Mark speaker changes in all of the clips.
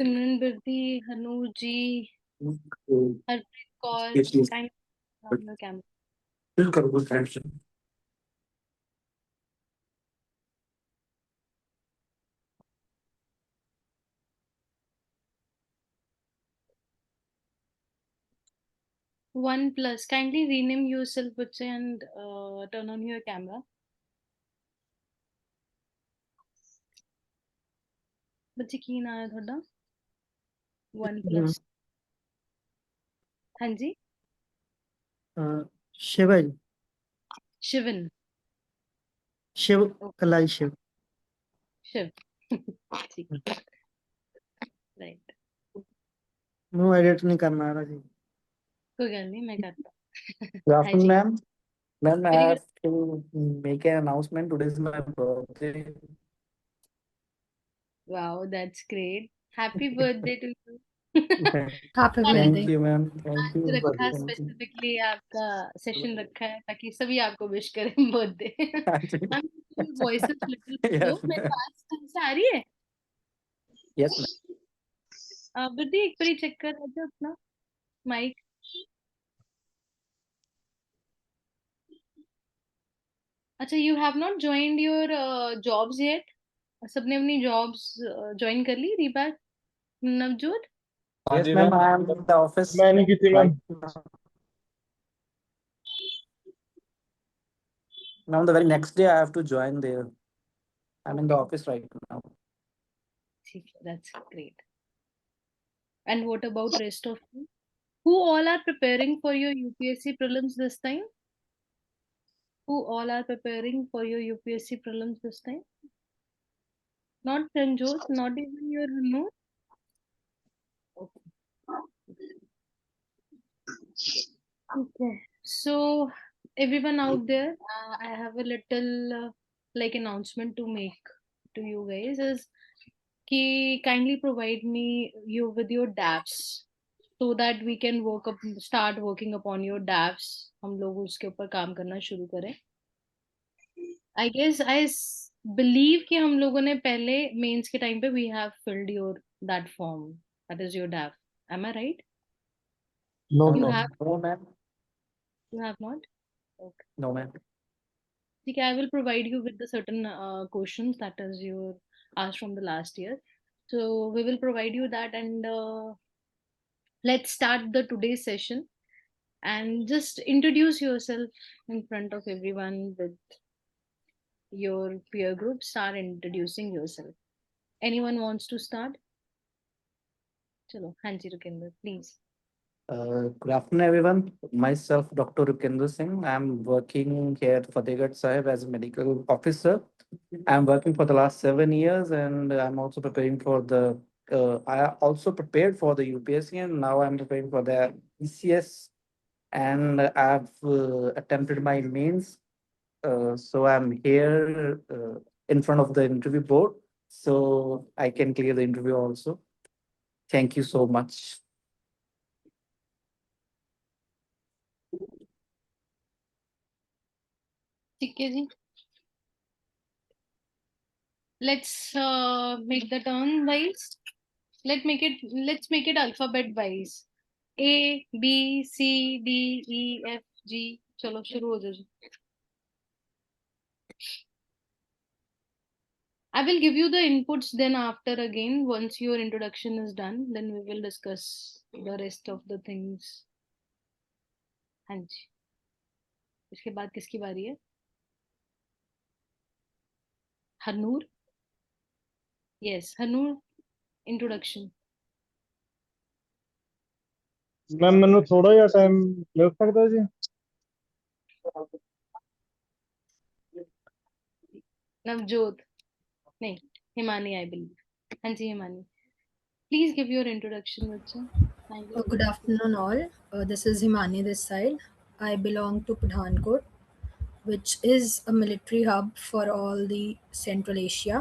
Speaker 1: Simran Birdi, Hanu ji, Harpreet Kaur, kind of on the camera. One plus. Kindly rename yourself, Butche, and turn on your camera. बच्चे की नाम है थोड़ा one plus हाँ जी
Speaker 2: शिव है जी।
Speaker 1: शिवन
Speaker 2: शिव कलाई शिव
Speaker 1: शिव ठीक राइट
Speaker 2: नो एडिट नहीं करना आ रहा जी।
Speaker 1: कोई गल नहीं मैं करता
Speaker 3: Good
Speaker 1: हाँ
Speaker 3: afternoon,
Speaker 1: जी
Speaker 3: ma'am. Ma'am, I
Speaker 1: very
Speaker 3: have to make an announcement. Today is my birthday.
Speaker 1: Wow that's great happy birthday to you
Speaker 4: Happy
Speaker 1: आज
Speaker 3: Thank
Speaker 4: birthday.
Speaker 3: you, ma'am. Thank you.
Speaker 1: रखा
Speaker 3: Thank you.
Speaker 1: स्पेसिफिकली आपका session रखा है ताकि सभी आपको wish करें birthday voice is little slow
Speaker 3: Yes,
Speaker 1: मेरे
Speaker 3: ma'am.
Speaker 1: पास ढंग से आ रही है
Speaker 3: Yes, ma'am.
Speaker 1: बुद्धि एक बार चेक कर रहे थे अपना माइक अच्छा you have not joined your jobs yet सबने अपनी जॉब्स ज्वाइन कर ली रीबैक Navjot
Speaker 3: Yes, ma'am. I am in the office
Speaker 5: मैं नहीं की थी
Speaker 3: right
Speaker 5: ma'am.
Speaker 3: now. Now, the very next day, I have to join there. I'm in the office right now.
Speaker 1: ठीक है that's great and what about rest of you who all are preparing for your UPSC prelims this time who all are preparing for your UPSC prelims this time not Ranjot not even your Hanu okay so everyone out there I have a little like announcement to make to you guys is ki kindly provide me you with your DAFs so that we can start working upon your DAFs हम लोग उसके ऊपर काम करना शुरू करें I guess I believe कि हम लोगों ने पहले मेंस के टाइम पे we have filled your that form that is your DAF am I right
Speaker 5: no
Speaker 1: you
Speaker 5: know
Speaker 1: have
Speaker 3: No, ma'am.
Speaker 1: you have not okay
Speaker 3: No, ma'am.
Speaker 1: ठीक है I will provide you with the certain questions that is your asked from the last year so we will provide you that and let's start the today's session and just introduce yourself in front of everyone with your peer group start introducing yourself anyone wants to start chalo hanji Rukinder please
Speaker 3: Good afternoon, everyone. Myself, Dr. Rupendra Singh. I'm working here at Fatehgarh Sahib as a medical officer. I'm working for the last 7 years, and I'm also preparing for the. I also prepared for the UPSC, and now I'm preparing for the ECS. And I've attempted my mains, so I'm here in front of the interview board, so I can clear the interview also. Thank you so much.
Speaker 1: ठीक है जी let's make the turn wise let's make it alphabet wise A B C D E F G चलो शुरू हो जाओ जी I will give you the inputs then after again once your introduction is done then we will discuss the rest of the things हाँ जी इसके बाद किसकी बारी है हनूर yes हनूर introduction
Speaker 5: मैम मैंने थोड़ा जिहा टाइम मिल सकदा जी
Speaker 1: नवजोत नहीं हिमानी I believe हाँ जी Himani please give your introduction बच्चा thank you
Speaker 4: Good afternoon, all. This is Himani this side. I belong to Pathankot, which is a military hub for all the Central Asia.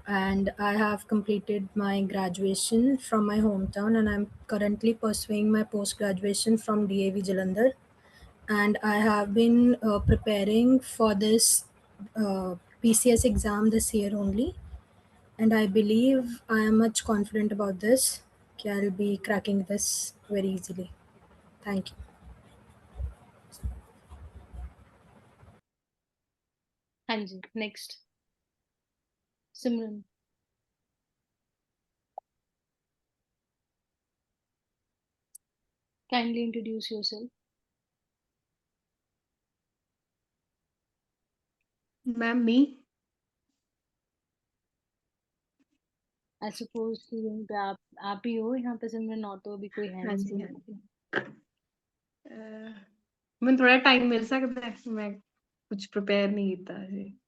Speaker 4: And I have completed my graduation from my hometown, and I'm currently pursuing my post graduation from DAV Jalandhar. And I have been preparing for this PCS exam this year only. and I believe I am much confident about this. I'll be cracking this very easily. Thank you.
Speaker 1: हाँ जी, next. Simran. Kindly introduce yourself.
Speaker 6: Ma'am, me?
Speaker 1: I suppose कि यहीं पे आप ही हो यहाँ पे सिमरन, और तो अभी कोई है
Speaker 6: हाँ
Speaker 1: नहीं
Speaker 6: जी, हाँ
Speaker 1: सिमरन।
Speaker 6: जी। मैंने थोड़ा टाइम मिल सकता है, मैं कुछ प्रिपेयर नहीं किया जी।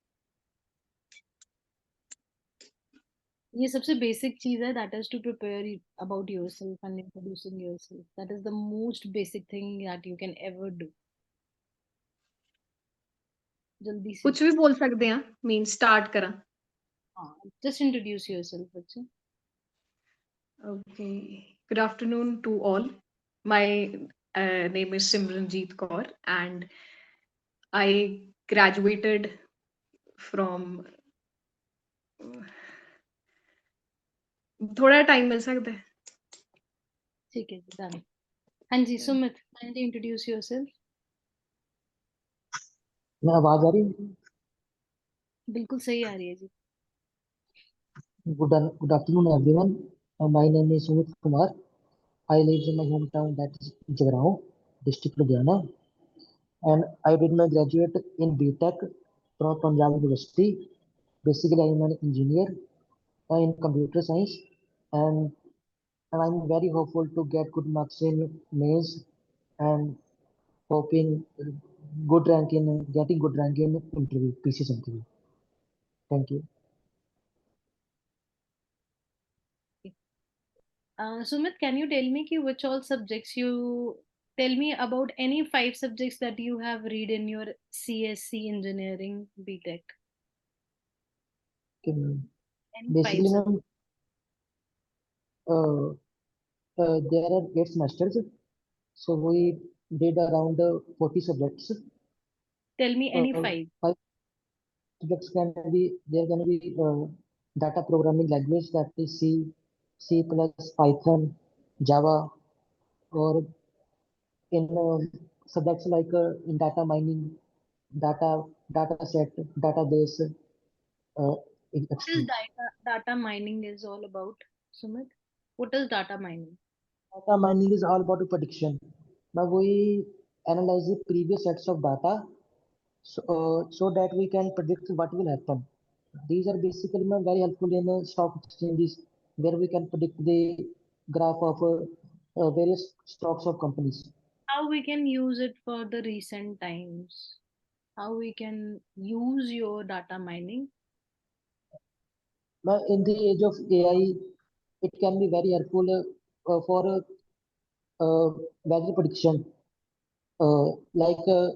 Speaker 1: ये सबसे बेसिक चीज है, that is to prepare about yourself and introducing yourself. That is the most basic thing that you can ever do. जल्दी से
Speaker 6: कुछ भी बोल सकते हैं, मीन स्टार्ट करा।
Speaker 1: हाँ, just introduce yourself बच्चे.
Speaker 6: Okay. Good afternoon to all. My name is Simranjeet Kaur, and I graduated from. थोड़ा टाइम मिल सकता है?
Speaker 1: ठीक है जी, done. हाँ जी, सुमित, kindly introduce yourself.
Speaker 2: मैं आवाज आ रही है?
Speaker 1: बिल्कुल सही आ रही है जी.
Speaker 2: Good afternoon, everyone. My name is Sumit Kumar. I live in my hometown, that is Jagrao, district Ludhiana, and I did my graduate in BTech from Punjab University. Basically, I am an engineer in computer science, and I'm very hopeful to get good marks in mains and hoping good rank in getting good rank in interview, PCS interview. Thank you.
Speaker 1: Sumit, can you tell me ki which all subjects you tell me about any 5 subjects that you have read in your CSC engineering BTech?
Speaker 2: Okay,
Speaker 1: Any
Speaker 2: basically,
Speaker 1: 5 subjects?
Speaker 2: ma'am, there are 8 semesters, so we did around 40 subjects.
Speaker 1: Tell me any
Speaker 2: Uh,
Speaker 1: 5.
Speaker 2: 5 subjects can be there can be data programming language, that is C plus Python, Java, or in subjects like in data mining, data set, database, uh,
Speaker 1: What is
Speaker 2: etc.
Speaker 1: data mining is all about, Sumit? What is data mining?
Speaker 2: Data mining is all about prediction. Now we analyze the previous sets of data so that we can predict what will happen. These are basically very helpful in stock exchanges where we can predict the graph of various stocks of companies.
Speaker 1: How we can use it for the recent times? How we can use your data mining?
Speaker 2: Now, in the age of AI, it can be very helpful for weather prediction. Like uh,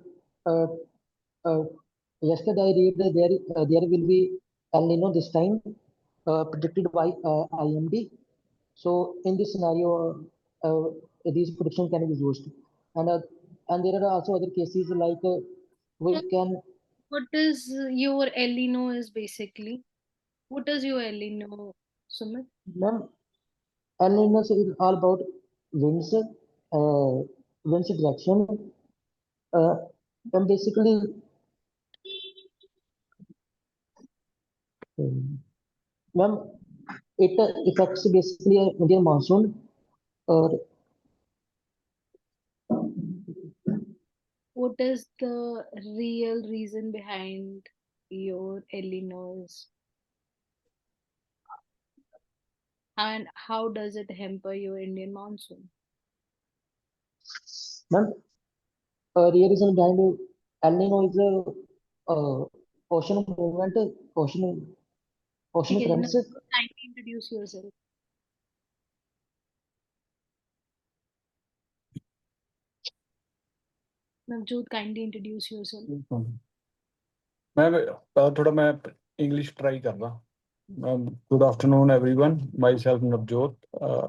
Speaker 2: uh, yesterday, I read that there will be El Nino this time, predicted by IMD. So in this scenario, these predictions can be used, and uh, and there are also other cases like we
Speaker 1: So
Speaker 2: can.
Speaker 1: what is your El Nino is basically? What is your El Nino, Sumit?
Speaker 2: Ma'am, El Nino is all about winds, winds direction, uh, and basically, ma'am, it affects basically Indian monsoon. Or
Speaker 1: What is the real reason behind your El Ninos, and how does it hamper your Indian monsoon?
Speaker 2: ma'am, real reason behind El Nino is ocean movement, ocean
Speaker 1: ठीक है जी,
Speaker 2: currents.
Speaker 1: kindly introduce yourself. Navjot, kindly introduce yourself.
Speaker 5: मैं English try कर रहा. Good afternoon, everyone. Myself Navjot.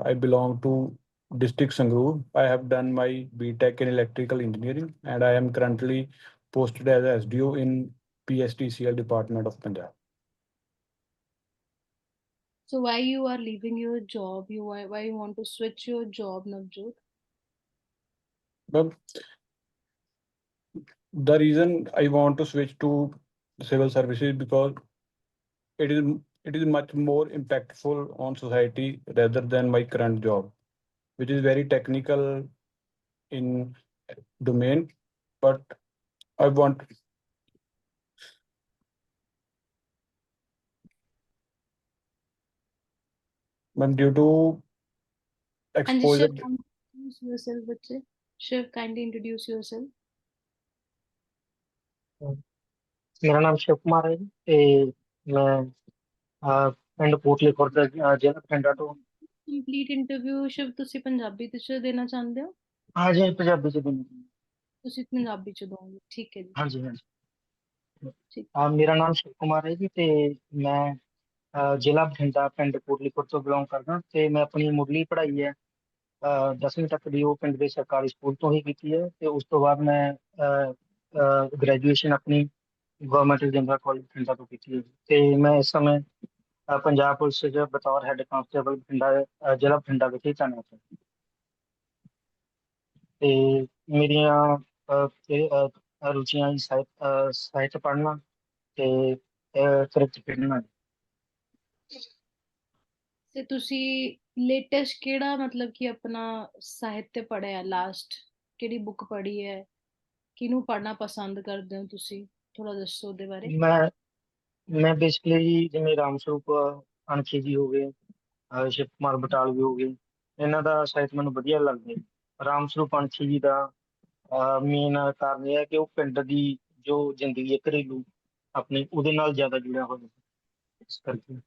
Speaker 5: I belong to district Sangrur. I have done my BTech in electrical engineering, and I am currently posted as SDO in PSTCL department of Punjab.
Speaker 1: So why you are leaving your job? Why you want to switch your job, Navjot?
Speaker 5: But the reason I want to switch to civil services because it is it is much more impactful on society rather than my current job, which is very technical in domain. But I want, but due to
Speaker 1: And
Speaker 5: exposure,
Speaker 1: Shiv, introduce yourself, बच्चे. Shiv, kindly introduce yourself.
Speaker 2: ਮੇਰਾ ਨਾਮ ਸ਼ਿਵ ਕੁਮਾਰ ਹੈ ਜੀ ਤੇ ਮੈਂ ਪਿੰਡ ਕੋਟਲੀ ਖੁਰਦ ਜ਼ਿਲ੍ਹਾ ਬਠਿੰਡਾ ਤੋਂ
Speaker 1: Complete interview, Shiv, ਤੁਸੀਂ ਪੰਜਾਬੀ ਚ ਦੇਣਾ ਚਾਹੁੰਦੇ ਹੋ?
Speaker 2: ਹਾਂਜੀ ਪੰਜਾਬੀ ਚ ਬੋਲਦਾ
Speaker 1: ਤੁਸੀਂ ਪੰਜਾਬੀ ਚ ਦੋਗੇ, ਠੀਕ ਹੈ ਜੀ,
Speaker 2: ਹਾਂਜੀ ਹਾਂਜੀ
Speaker 1: ਠੀਕ.
Speaker 2: ਮੇਰਾ ਨਾਮ ਸ਼ਿਵ ਕੁਮਾਰ ਹੈ ਜੀ ਤੇ ਮੈਂ ਜ਼ਿਲ੍ਹਾ ਬਠਿੰਡਾ ਪਿੰਡ ਕੋਟਲੀ ਖੁਰਦ ਤੋਂ ਬਿਲੋਂਗ ਕਰਦਾ ਤੇ ਮੈਂ ਆਪਣੀ ਮੁੱਢਲੀ ਪੜ੍ਹਾਈ ਹੈ 10ਵੀਂ ਤੱਕ ਦੀ ਉਹ ਪਿੰਡ ਦੇ ਸਰਕਾਰੀ ਸਕੂਲ ਤੋਂ ਹੀ ਕੀਤੀ ਹੈ ਤੇ ਉਸ ਤੋਂ ਬਾਅਦ ਮੈਂ ਗ੍ਰੈਜੂਏਸ਼ਨ ਆਪਣੀ ਗਵਰਨਮੈਂਟ ਜਨਰਲ ਕਾਲਜ ਬਠਿੰਡਾ ਤੋਂ ਕੀਤੀ ਹੈ ਤੇ ਮੈਂ ਇਸ ਸਮੇਂ ਪੰਜਾਬ ਪੁਲਿਸ 'ਚ ਬਤੌਰ ਹੈੱਡ ਕਾਂਸਟੇਬਲ ਬਠਿੰਡਾ ਜ਼ਿਲ੍ਹਾ ਬਠਿੰਡਾ ਵਿਖੇ ਤਾਇਨਾਤ ਹਾਂ ਤੇ ਮੇਰੀਆਂ ਰੁਚੀਆਂ ਜੀ ਸਾਹਿਤ ਪੜ੍ਹਨਾ ਤੇ ਕ੍ਰਿਕਟ ਖੇਡਣਾ
Speaker 1: ਤੇ ਤੁਸੀਂ ਲੇਟੈਸਟ ਕਿਹੜਾ ਮਤਲਬ ਕਿ ਆਪਣਾ ਸਾਹਿਤ ਪੜ੍ਹਿਆ ਲਾਸਟ, ਕਿਹੜੀ ਬੁੱਕ ਪੜ੍ਹੀ ਹੈ, ਕਿਹਨੂੰ ਪੜ੍ਹਨਾ ਪਸੰਦ ਕਰਦੇ ਹੋ ਤੁਸੀਂ, ਥੋੜਾ ਦੱਸੋ ਉਹਦੇ ਬਾਰੇ.
Speaker 2: ਮੈਂ ਬੇਸਿਕਲੀ ਜਿਵੇਂ ਰਾਮ ਸਰੂਪ ਅਣਖੀ ਜੀ ਹੋ ਗਏ ਸ਼ਿਵ ਕੁਮਾਰ ਬਟਾਲਵੀ ਹੋ ਗਏ ਇਹਨਾਂ ਦਾ ਸਾਹਿਤ ਮੈਨੂੰ ਵਧੀਆ ਲੱਗਦਾ ਜੀ ਰਾਮ ਸਰੂਪ ਅਣਖੀ ਜੀ ਦਾ ਮੇਨ ਕਾਰਨ ਇਹ ਹੈ ਕਿ ਉਹ ਪਿੰਡ ਦੀ ਜੋ ਜ਼ਿੰਦਗੀ ਹੈ ਘਰੇਲੂ ਆਪਣੀ ਉਹਦੇ ਨਾਲ ਜ਼ਿਆਦਾ ਜੁੜਿਆ ਹੋਇਆ ਇਸ ਕਰਕੇ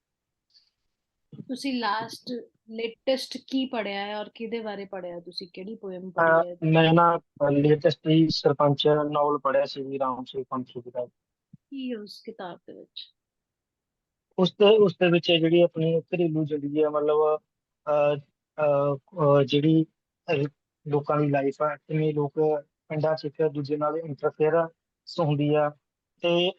Speaker 1: ਤੁਸੀਂ ਲਾਸਟ ਲੇਟੈਸਟ ਕੀ ਪੜ੍ਹਿਆ ਹੈ ਔਰ ਕਿਹਦੇ ਬਾਰੇ ਪੜ੍ਹਿਆ, ਤੁਸੀਂ ਕਿਹੜੀ ਪੋਇਮ ਪੜ੍ਹੀ ਹੈ?
Speaker 2: ਮੈਂ ਨਾ ਲੇਟੈਸਟ ਹੀ ਸਰਪੰਚ ਨਾਵਲ ਪੜ੍ਹਿਆ ਸੀ ਜੀ ਰਾਮ ਸਰੂਪ ਅਣਖੀ ਜੀ ਦਾ
Speaker 1: ਕੀ ਹੈ ਉਸ ਕਿਤਾਬ ਦੇ ਵਿੱਚ?
Speaker 2: ਉਸ ਦੇ ਵਿੱਚ ਜਿਹੜੀ ਆਪਣੀ ਘਰੇਲੂ ਜ਼ਿੰਦਗੀ ਹੈ ਮਤਲਬ ਜਿਹੜੀ ਲੋਕਾਂ ਦੀ ਲਾਈਫ ਆ ਕਿਵੇਂ ਲੋਕ ਪਿੰਡਾਂ 'ਚ ਇੱਕ ਦੂਜੇ ਨਾਲ ਇੰਟਰਫੇਅਰੈਂਸ ਹੁੰਦੀ ਆ ਤੇ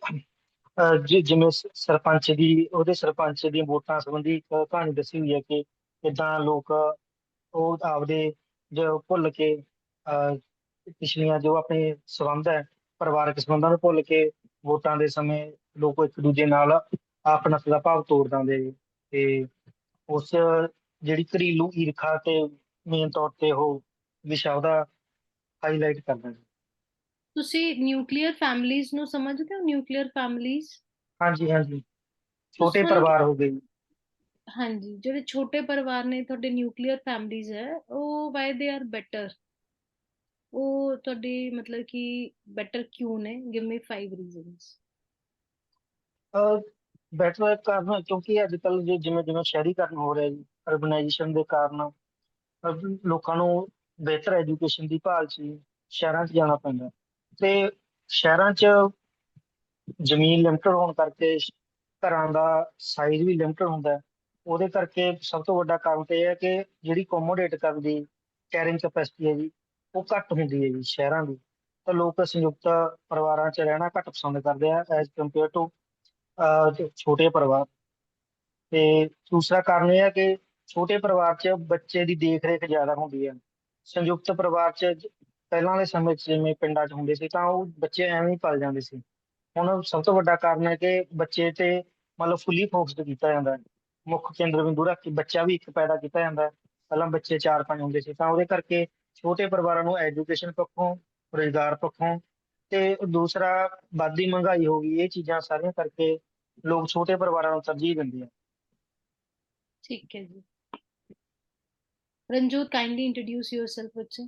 Speaker 2: ਜਿਵੇਂ ਸਰਪੰਚ ਦੀ ਉਹਦੇ ਸਰਪੰਚ ਦੀਆਂ ਵੋਟਾਂ ਸੰਬੰਧੀ ਇੱਕ ਕਹਾਣੀ ਦੱਸੀ ਹੋਈ ਹੈ ਕਿ ਕਿੱਦਾਂ ਲੋਕ ਉਹ ਆਪਦੇ ਜੋ ਭੁੱਲ ਕੇ ਪਿਛਲੀਆਂ ਜੋ ਆਪਣੇ ਸੰਬੰਧ ਹੈ ਪਰਿਵਾਰਕ ਸੰਬੰਧਾਂ ਨੂੰ ਭੁੱਲ ਕੇ ਵੋਟਾਂ ਦੇ ਸਮੇਂ ਲੋਕ ਇੱਕ ਦੂਜੇ ਨਾਲ ਆਪਣਾ ਦਾ ਭਾਵ ਤੋੜ ਦਿੰਦੇ ਜੀ ਤੇ ਉਸ ਜਿਹੜੀ ਘਰੇਲੂ ਈਰਖਾ ਤੇ ਮੇਨ ਤੌਰ ਤੇ ਉਹ ਵਿਸ਼ਾ ਉਹਦਾ ਹਾਈਲਾਈਟ ਕਰਦਾ ਜੀ
Speaker 1: ਤੁਸੀਂ ਨਿਊਕਲੀਅਰ ਫੈਮਿਲੀਜ਼ ਨੂੰ ਸਮਝਦੇ ਹੋ? ਨਿਊਕਲੀਅਰ ਫੈਮਿਲੀਜ਼,
Speaker 2: ਹਾਂਜੀ ਹਾਂਜੀ ਛੋਟੇ
Speaker 1: ਤੁਸੀਂ
Speaker 2: ਪਰਿਵਾਰ ਹੋ ਗਏ ਜੀ
Speaker 1: ਹਾਂਜੀ, ਜਿਹੜੇ ਛੋਟੇ ਪਰਿਵਾਰ ਨੇ ਤੁਹਾਡੇ ਨਿਊਕਲੀਅਰ ਫੈਮਿਲੀਜ਼ ਹੈ, ਉਹ ਵਾਈ ਦੇ ਆਰ ਬੈਟਰ, ਉਹ ਤੁਹਾਡੇ ਮਤਲਬ ਕਿ ਬੈਟਰ ਕਿਉਂ ਨੇ? Give me 5 reasons.
Speaker 2: ਬੈਟਰ ਕਾਰਨ ਕਿਉਂਕਿ ਅੱਜ ਕੱਲ੍ਹ ਜਿਵੇਂ ਜਿਵੇਂ ਸ਼ਹਿਰੀਕਰਨ ਹੋ ਰਿਹਾ ਜੀ ਅਰਬਨਾਈਜੇਸ਼ਨ ਦੇ ਕਾਰਨ ਲੋਕਾਂ ਨੂੰ ਬਿਹਤਰ ਐਜੂਕੇਸ਼ਨ ਦੀ ਭਾਲ 'ਚ ਸ਼ਹਿਰਾਂ 'ਚ ਜਾਣਾ ਪੈਂਦਾ ਤੇ ਸ਼ਹਿਰਾਂ 'ਚ ਜ਼ਮੀਨ ਲਿਮਟਡ ਹੋਣ ਕਰਕੇ ਘਰਾਂ ਦਾ ਸਾਈਜ਼ ਵੀ ਲਿਮਟਡ ਹੁੰਦਾ ਹੈ ਉਹਦੇ ਕਰਕੇ ਸਭ ਤੋਂ ਵੱਡਾ ਕਾਰਨ ਤੇ ਇਹ ਹੈ ਕਿ ਜਿਹੜੀ ਕੋਮੋਡੇਟ ਕਰਨ ਦੀ ਕੈਰਿੰਗ ਕੈਪੈਸਿਟੀ ਹੈ ਜੀ ਉਹ ਘੱਟ ਹੁੰਦੀ ਹੈ ਜੀ ਸ਼ਹਿਰਾਂ ਦੀ ਤਾਂ ਲੋਕ ਸੰਯੁਕਤ ਪਰਿਵਾਰਾਂ 'ਚ ਰਹਿਣਾ ਘੱਟ ਪਸੰਦ ਕਰਦੇ ਆ ਐਜ਼ ਕੰਪੇਅਰ ਟੂ ਛੋਟੇ ਪਰਿਵਾਰ ਤੇ ਦੂਸਰਾ ਕਾਰਨ ਇਹ ਹੈ ਕਿ ਛੋਟੇ ਪਰਿਵਾਰ 'ਚ ਬੱਚੇ ਦੀ ਦੇਖ ਰੇਖ ਜ਼ਿਆਦਾ ਹੁੰਦੀ ਹੈ ਸੰਯੁਕਤ ਪਰਿਵਾਰ 'ਚ ਪਹਿਲਾਂ ਦੇ ਸਮੇਂ 'ਚ ਜਿਵੇਂ ਪਿੰਡਾਂ 'ਚ ਹੁੰਦੇ ਸੀ ਤਾਂ ਉਹ ਬੱਚੇ ਐਵੇਂ ਹੀ ਪਲ ਜਾਂਦੇ ਸੀ ਹੁਣ ਸਭ ਤੋਂ ਵੱਡਾ ਕਾਰਨ ਹੈ ਕਿ ਬੱਚੇ ਤੇ ਮਤਲਬ ਫੁੱਲੀ ਫੋਕਸਡ ਕੀਤਾ ਜਾਂਦਾ ਹੈ ਮੁੱਖ ਕੇਂਦਰ ਬਿੰਦੂ ਰੱਖ ਕੇ ਬੱਚਾ ਵੀ ਇੱਕ ਪੈਦਾ ਕੀਤਾ ਜਾਂਦਾ ਹੈ ਪਹਿਲਾਂ ਬੱਚੇ 4-5 ਹੁੰਦੇ ਸੀ ਤਾਂ ਉਹਦੇ ਕਰਕੇ ਛੋਟੇ ਪਰਿਵਾਰਾਂ ਨੂੰ ਐਜੂਕੇਸ਼ਨ ਪੱਖੋਂ ਰੁਜ਼ਗਾਰ ਪੱਖੋਂ ਤੇ ਦੂਸਰਾ ਵੱਧਦੀ ਮਹਿੰਗਾਈ ਹੋ ਗਈ ਇਹ ਚੀਜ਼ਾਂ ਸਾਰੀਆਂ ਕਰਕੇ ਲੋਕ ਛੋਟੇ ਪਰਿਵਾਰਾਂ ਨੂੰ ਤਰਜੀਹ ਦਿੰਦੇ ਆ
Speaker 1: ਠੀਕ ਹੈ ਜੀ. ਰਣਜੋਤ, ਕਾਈਂਡਲੀ ਇੰਟਰੋਡਿਊਸ ਯੋਰਸੈਲਫ ਬੱਚੇ.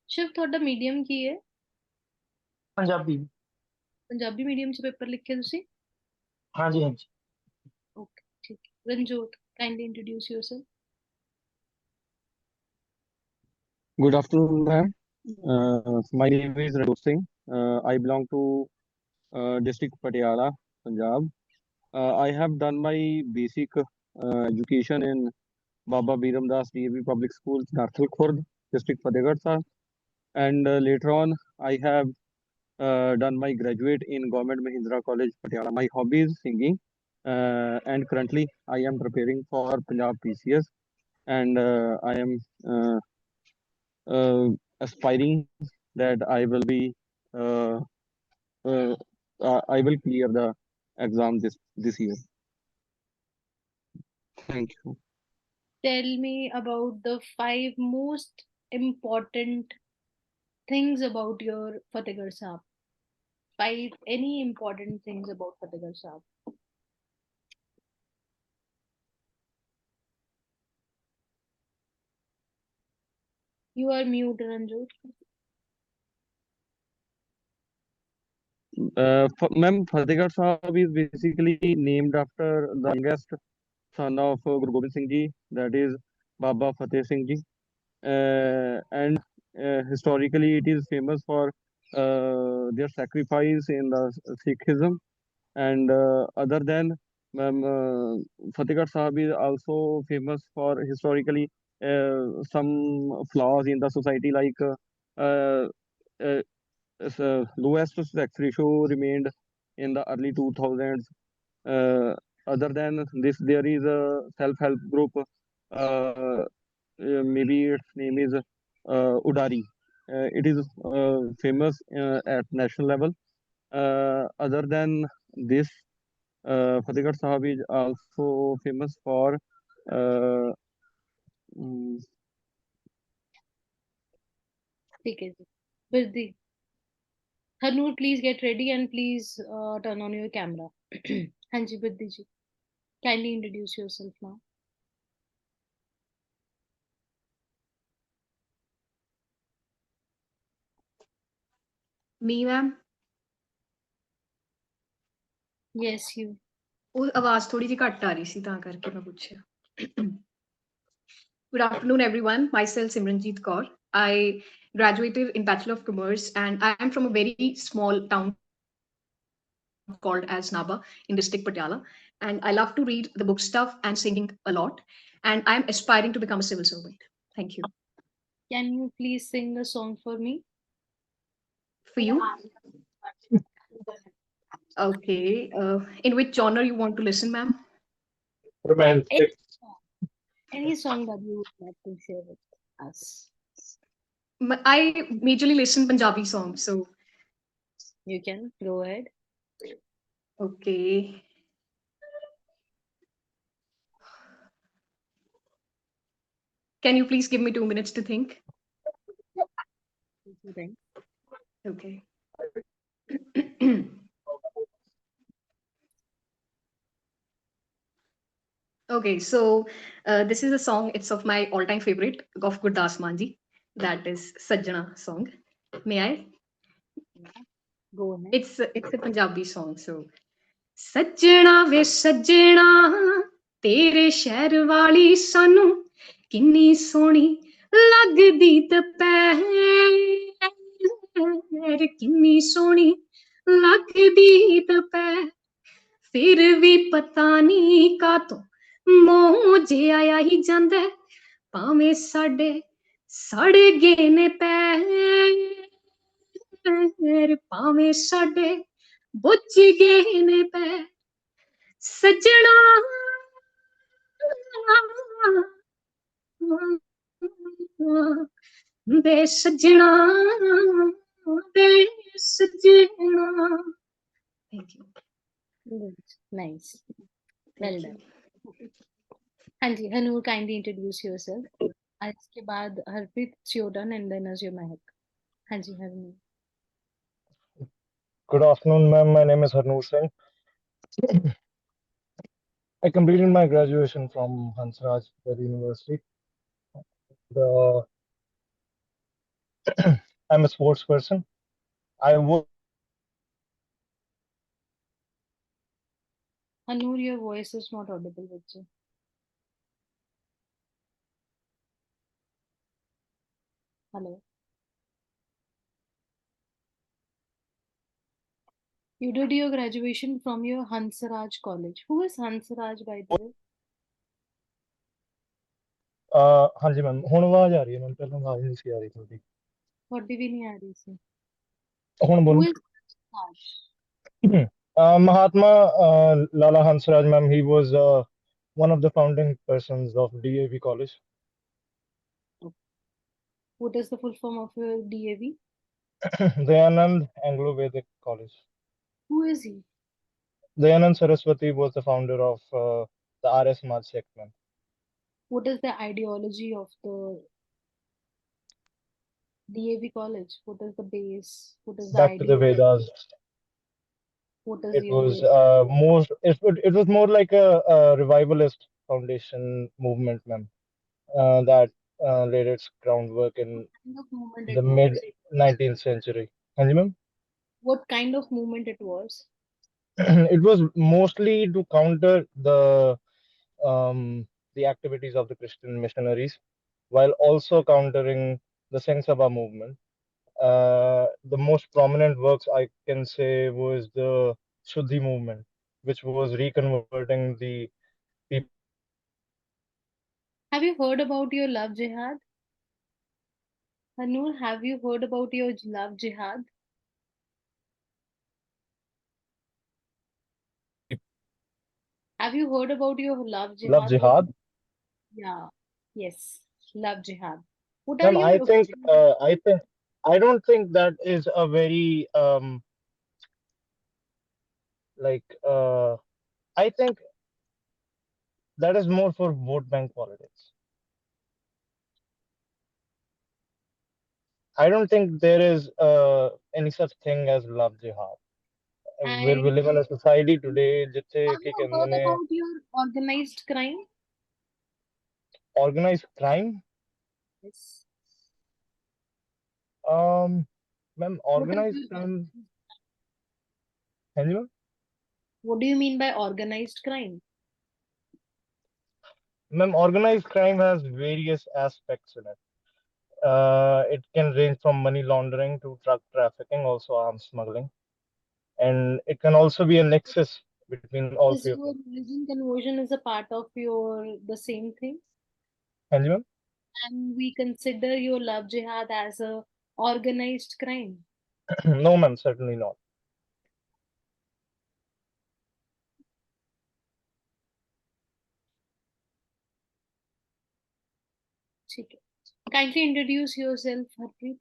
Speaker 1: ਸ਼ਿਵ, ਤੁਹਾਡਾ ਮੀਡੀਅਮ ਕੀ ਹੈ?
Speaker 2: ਪੰਜਾਬੀ
Speaker 1: ਪੰਜਾਬੀ ਮੀਡੀਅਮ ਚ ਪੇਪਰ ਲਿਖੇ ਤੁਸੀਂ?
Speaker 2: ਹਾਂਜੀ ਹਾਂਜੀ
Speaker 1: ਓਕੇ, ਠੀਕ ਹੈ. Ranjot, kindly introduce yourself.
Speaker 7: Good afternoon, ma'am. My name is Ranjot Singh. I belong to district Patiala, Punjab. I have done my basic education in Baba Biram Das DAV Public School, Narthal Khurd, district Fatehgarh Sahib. And later on, I have done my graduate in Government Mahindra College, Patiala. My hobby is singing. and currently I am preparing for Punjab PCS, and I am aspiring that uh, I will clear the exam this year. Thank you.
Speaker 1: Tell me about the 5 most important things about your Fatehgarh Sahib. 5 any important things about Fatehgarh Sahib. You are mute, Ranjot.
Speaker 7: Ma'am, Fatehgarh Sahib is basically named after the youngest son of Guru Gobind Singh Ji, that is Baba Fateh Singh Ji. And historically, it is famous for their sacrifice in the Sikhism. And other than Fatehgarh Sahib is also famous for historically some flaws in the society, like uh, uh, lowest sex ratio remained in the early 2000s. Uh, Other than this, there is a self-help group. Maybe its name is Udari. It is famous at national level. Other than this, Fatehgarh Sahib is also famous for uh, mm,
Speaker 1: ठीक है जी. Birdi. Hanur, please get ready and please turn on your camera. Hanji, Birdi ji. Kindly introduce yourself now.
Speaker 6: Me, ma'am.
Speaker 1: Yes, you.
Speaker 6: ਉਹ ਆਵਾਜ਼ ਥੋੜੀ ਜਿਹੀ ਘੱਟ ਆ ਰਹੀ ਸੀ ਤਾਂ ਕਰਕੇ ਮੈਂ ਪੁੱਛਿਆ. Good afternoon, everyone. Myself, Simranjeet Kaur. I graduated in Bachelor of Commerce, and I am from a very small town called as Naba in district Patiala. And I love to read the book stuff and singing a lot. And I'm aspiring to become a civil servant. Thank you.
Speaker 1: Can you please sing a song for me?
Speaker 6: For you? Okay. In which genre you want to listen, ma'am?
Speaker 5: Romantic.
Speaker 1: Any song that you would like to share with us.
Speaker 6: I majorly listen Punjabi songs, so
Speaker 1: You can go ahead.
Speaker 6: okay. Can you please give me 2 minutes to think? Okay. Okay, so this is a song. It's of my all-time favorite of Gurdas Manji. That is Sajjana song. May I?
Speaker 1: Go ahead.
Speaker 6: It's a Punjabi song. So ਸੱਜਣਾ ਵੇ ਸੱਜਣਾ ਤੇਰੇ ਸ਼ਹਿਰ ਵਾਲੀ ਸਾਨੂੰ ਕਿੰਨੀ ਸੋਹਣੀ ਲੱਗਦੀ ਦੁਪਹਿਰ ਕਿੰਨੀ ਸੋਹਣੀ ਲੱਗਦੀ ਦੁਪਹਿਰ ਫਿਰ ਵੀ ਪਤਾ ਨਹੀਂ ਕਾਤੋਂ ਮੋਹ ਜਿਹਾ ਆਇਆ ਹੀ ਜਾਂਦਾ ਭਾਵੇਂ ਸਾਡੇ ਸੜ ਗਏ ਨੇ ਪੈਰ ਭਾਵੇਂ ਸਾਡੇ ਬੁੱਝ ਗਏ ਨੇ ਪੈਰ ਸੱਜਣਾ ਵੇ ਸੱਜਣਾ ਵੇ ਸੱਜਣਾ. Thank you.
Speaker 1: Good. Nice. Well done. Hanji, Hanur, kindly introduce yourself. इसके बाद Harpreet, it's your turn, and then Azure Mahek. Hanji, Hanur.
Speaker 8: Good afternoon, ma'am. My name is Harnoor Singh. I completed my graduation from Hansraj Delhi University. I'm a sports person. I work.
Speaker 1: Hanur, your voice is not audible with you. Hello. You did your graduation from your Hansraj College. Who is Hansraj, by the way?
Speaker 8: ਹਾਂਜੀ ma'am ਹੁਣ ਆਵਾਜ਼ ਆ ਰਹੀ ਹੈ ma'am ਪਹਿਲਾਂ ਆਵਾਜ਼ ਨਹੀਂ ਸੀ ਆ ਰਹੀ ਤੁਹਾਡੀ
Speaker 1: ਤੁਹਾਡੀ ਵੀ ਨਹੀਂ ਆ ਰਹੀ ਸੀ.
Speaker 8: ਹੁਣ
Speaker 1: Who
Speaker 8: ਬੋਲੋ
Speaker 1: is Hansraj?
Speaker 8: Mahatma Lala Hansraj, ma'am, he was one of the founding persons of DAV College.
Speaker 1: What is the full form of your DAV?
Speaker 8: Dayanand Anglo-Vedic College.
Speaker 1: Who is he?
Speaker 8: Dayanand Saraswati was the founder of the Arya Samaj sect, ma'am.
Speaker 1: What is the ideology of the DAV college? What is the base? What is the
Speaker 8: Back to the
Speaker 1: idea?
Speaker 8: Vedas.
Speaker 1: What is
Speaker 8: It
Speaker 1: your
Speaker 8: was
Speaker 1: base?
Speaker 8: it was more like a revivalist foundation movement, ma'am, that laid its groundwork in
Speaker 1: What kind of movement
Speaker 8: the
Speaker 1: it
Speaker 8: mid
Speaker 1: was?
Speaker 8: 19th century. Hanji, ma'am?
Speaker 1: What kind of movement it was?
Speaker 8: It was mostly to counter um, the activities of the Christian missionaries, while also countering the Sangh Sabha movement. The most prominent works I can say was the Shuddhi movement, which was reconverting the people.
Speaker 1: Have you heard about your love jihad? Hanur, have you heard about your love jihad? Have you heard about your love
Speaker 8: Love
Speaker 1: jihad?
Speaker 8: jihad.
Speaker 1: Yeah. Yes. Love jihad. What are
Speaker 8: Ma'am,
Speaker 1: your opinions?
Speaker 8: I don't think that is a very like I think that is more for vote bank politics. I don't think there is any such thing as love jihad. Where we
Speaker 1: And
Speaker 8: live in a society today, जिथे
Speaker 1: have
Speaker 8: कि
Speaker 1: you
Speaker 8: कहने
Speaker 1: heard
Speaker 8: ने
Speaker 1: about your organized crime?
Speaker 8: organized crime.
Speaker 1: Yes.
Speaker 8: Ma'am,
Speaker 1: What is
Speaker 8: organized
Speaker 1: your
Speaker 8: crime. Hello?
Speaker 1: What do you mean by organized crime?
Speaker 8: Ma'am, organized crime has various aspects in it. It can range from money laundering to drug trafficking, also arms smuggling, and it can also be a nexus between all
Speaker 1: Is
Speaker 8: three of
Speaker 1: your
Speaker 8: them.
Speaker 1: religion conversion is a part of your the same thing?
Speaker 8: Hello, ma'am?
Speaker 1: And we consider your love jihad as a organized crime.
Speaker 8: No, ma'am, certainly not.
Speaker 1: ठीक है. Kindly introduce yourself, Harpreet.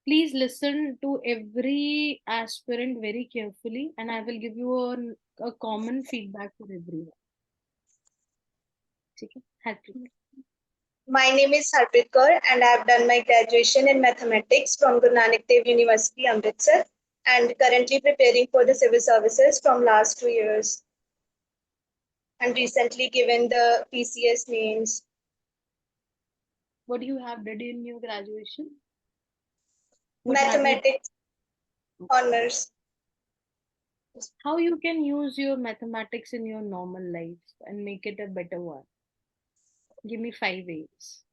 Speaker 1: Please listen to every aspirant very carefully, and I will give you a common feedback for everyone. ठीक है? Harpreet.
Speaker 9: My name is Harpreet Kaur and I have done my graduation in mathematics from Guru Nanak Dev University, Amritsar, and currently preparing for the civil services from last 2 years. And recently given the PCS names.
Speaker 1: What do you have did in your graduation?
Speaker 9: Mathematics honors.
Speaker 1: How you can use your mathematics in your normal life and make it a better one? Give me 5 ways.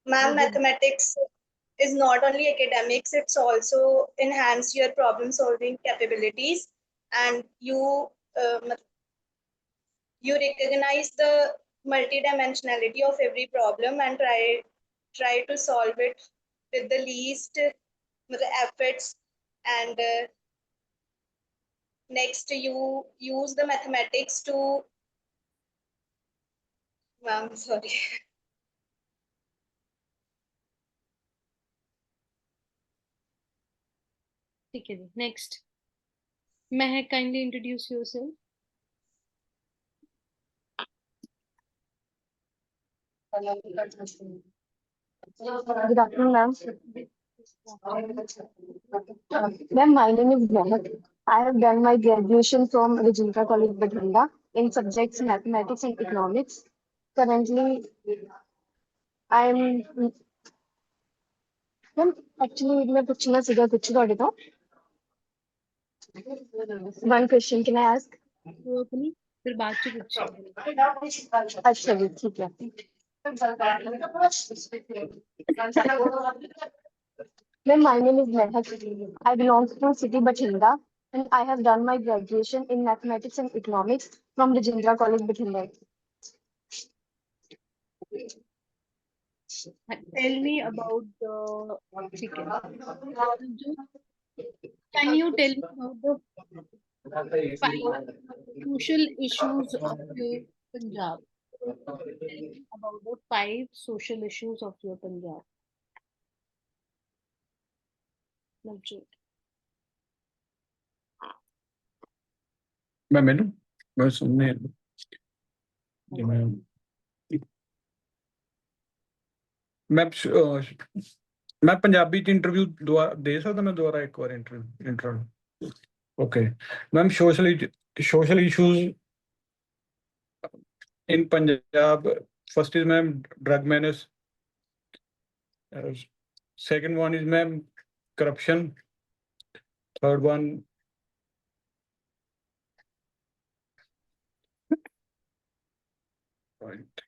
Speaker 9: Ma'am, mathematics is not only academics, it's also enhance your problem solving capabilities, and you recognize the multidimensionality of every problem and try to solve it with the least efforts. And next, you use the mathematics to, ma'am, sorry.
Speaker 1: Okay, next. Mehak, kindly introduce yourself.
Speaker 10: Good afternoon, ma'am. Ma'am, my name is Mehak. I have done my graduation from Rajendra College, Bathinda in subjects mathematics and economics. Currently, I am. Ma'am, actually, मैं पूछना सीधा कुछ ਤੁਹਾਡੇ ਤੋਂ. One question, can I ask?
Speaker 1: तो अपनी फिर बाद से पूछेंगे.
Speaker 10: अच्छा जी, ठीक है. Ma'am, my name is Mehak. I belong to city Bathinda and I have done my graduation in mathematics and economics from Rajendra College, Bathinda.
Speaker 1: Tell me about the chicken. Can you tell me about the 5 social issues of your Punjab? Tell me about the 5 social issues of your Punjab. Navjot.
Speaker 5: ਮੈਨੂੰ ਮੈਂ ਸੁਣਨੇ ਜਿਵੇਂ ਮੈਂ ਪੰਜਾਬੀ ਚ interview ਦੇ ਸਕਦਾ ਮੈਂ ਦੁਬਾਰਾ ਇੱਕ ਵਾਰ interview okay ma'am social issues in Punjab. First is ma'am drug menace. Second one is ma'am corruption. Third one right.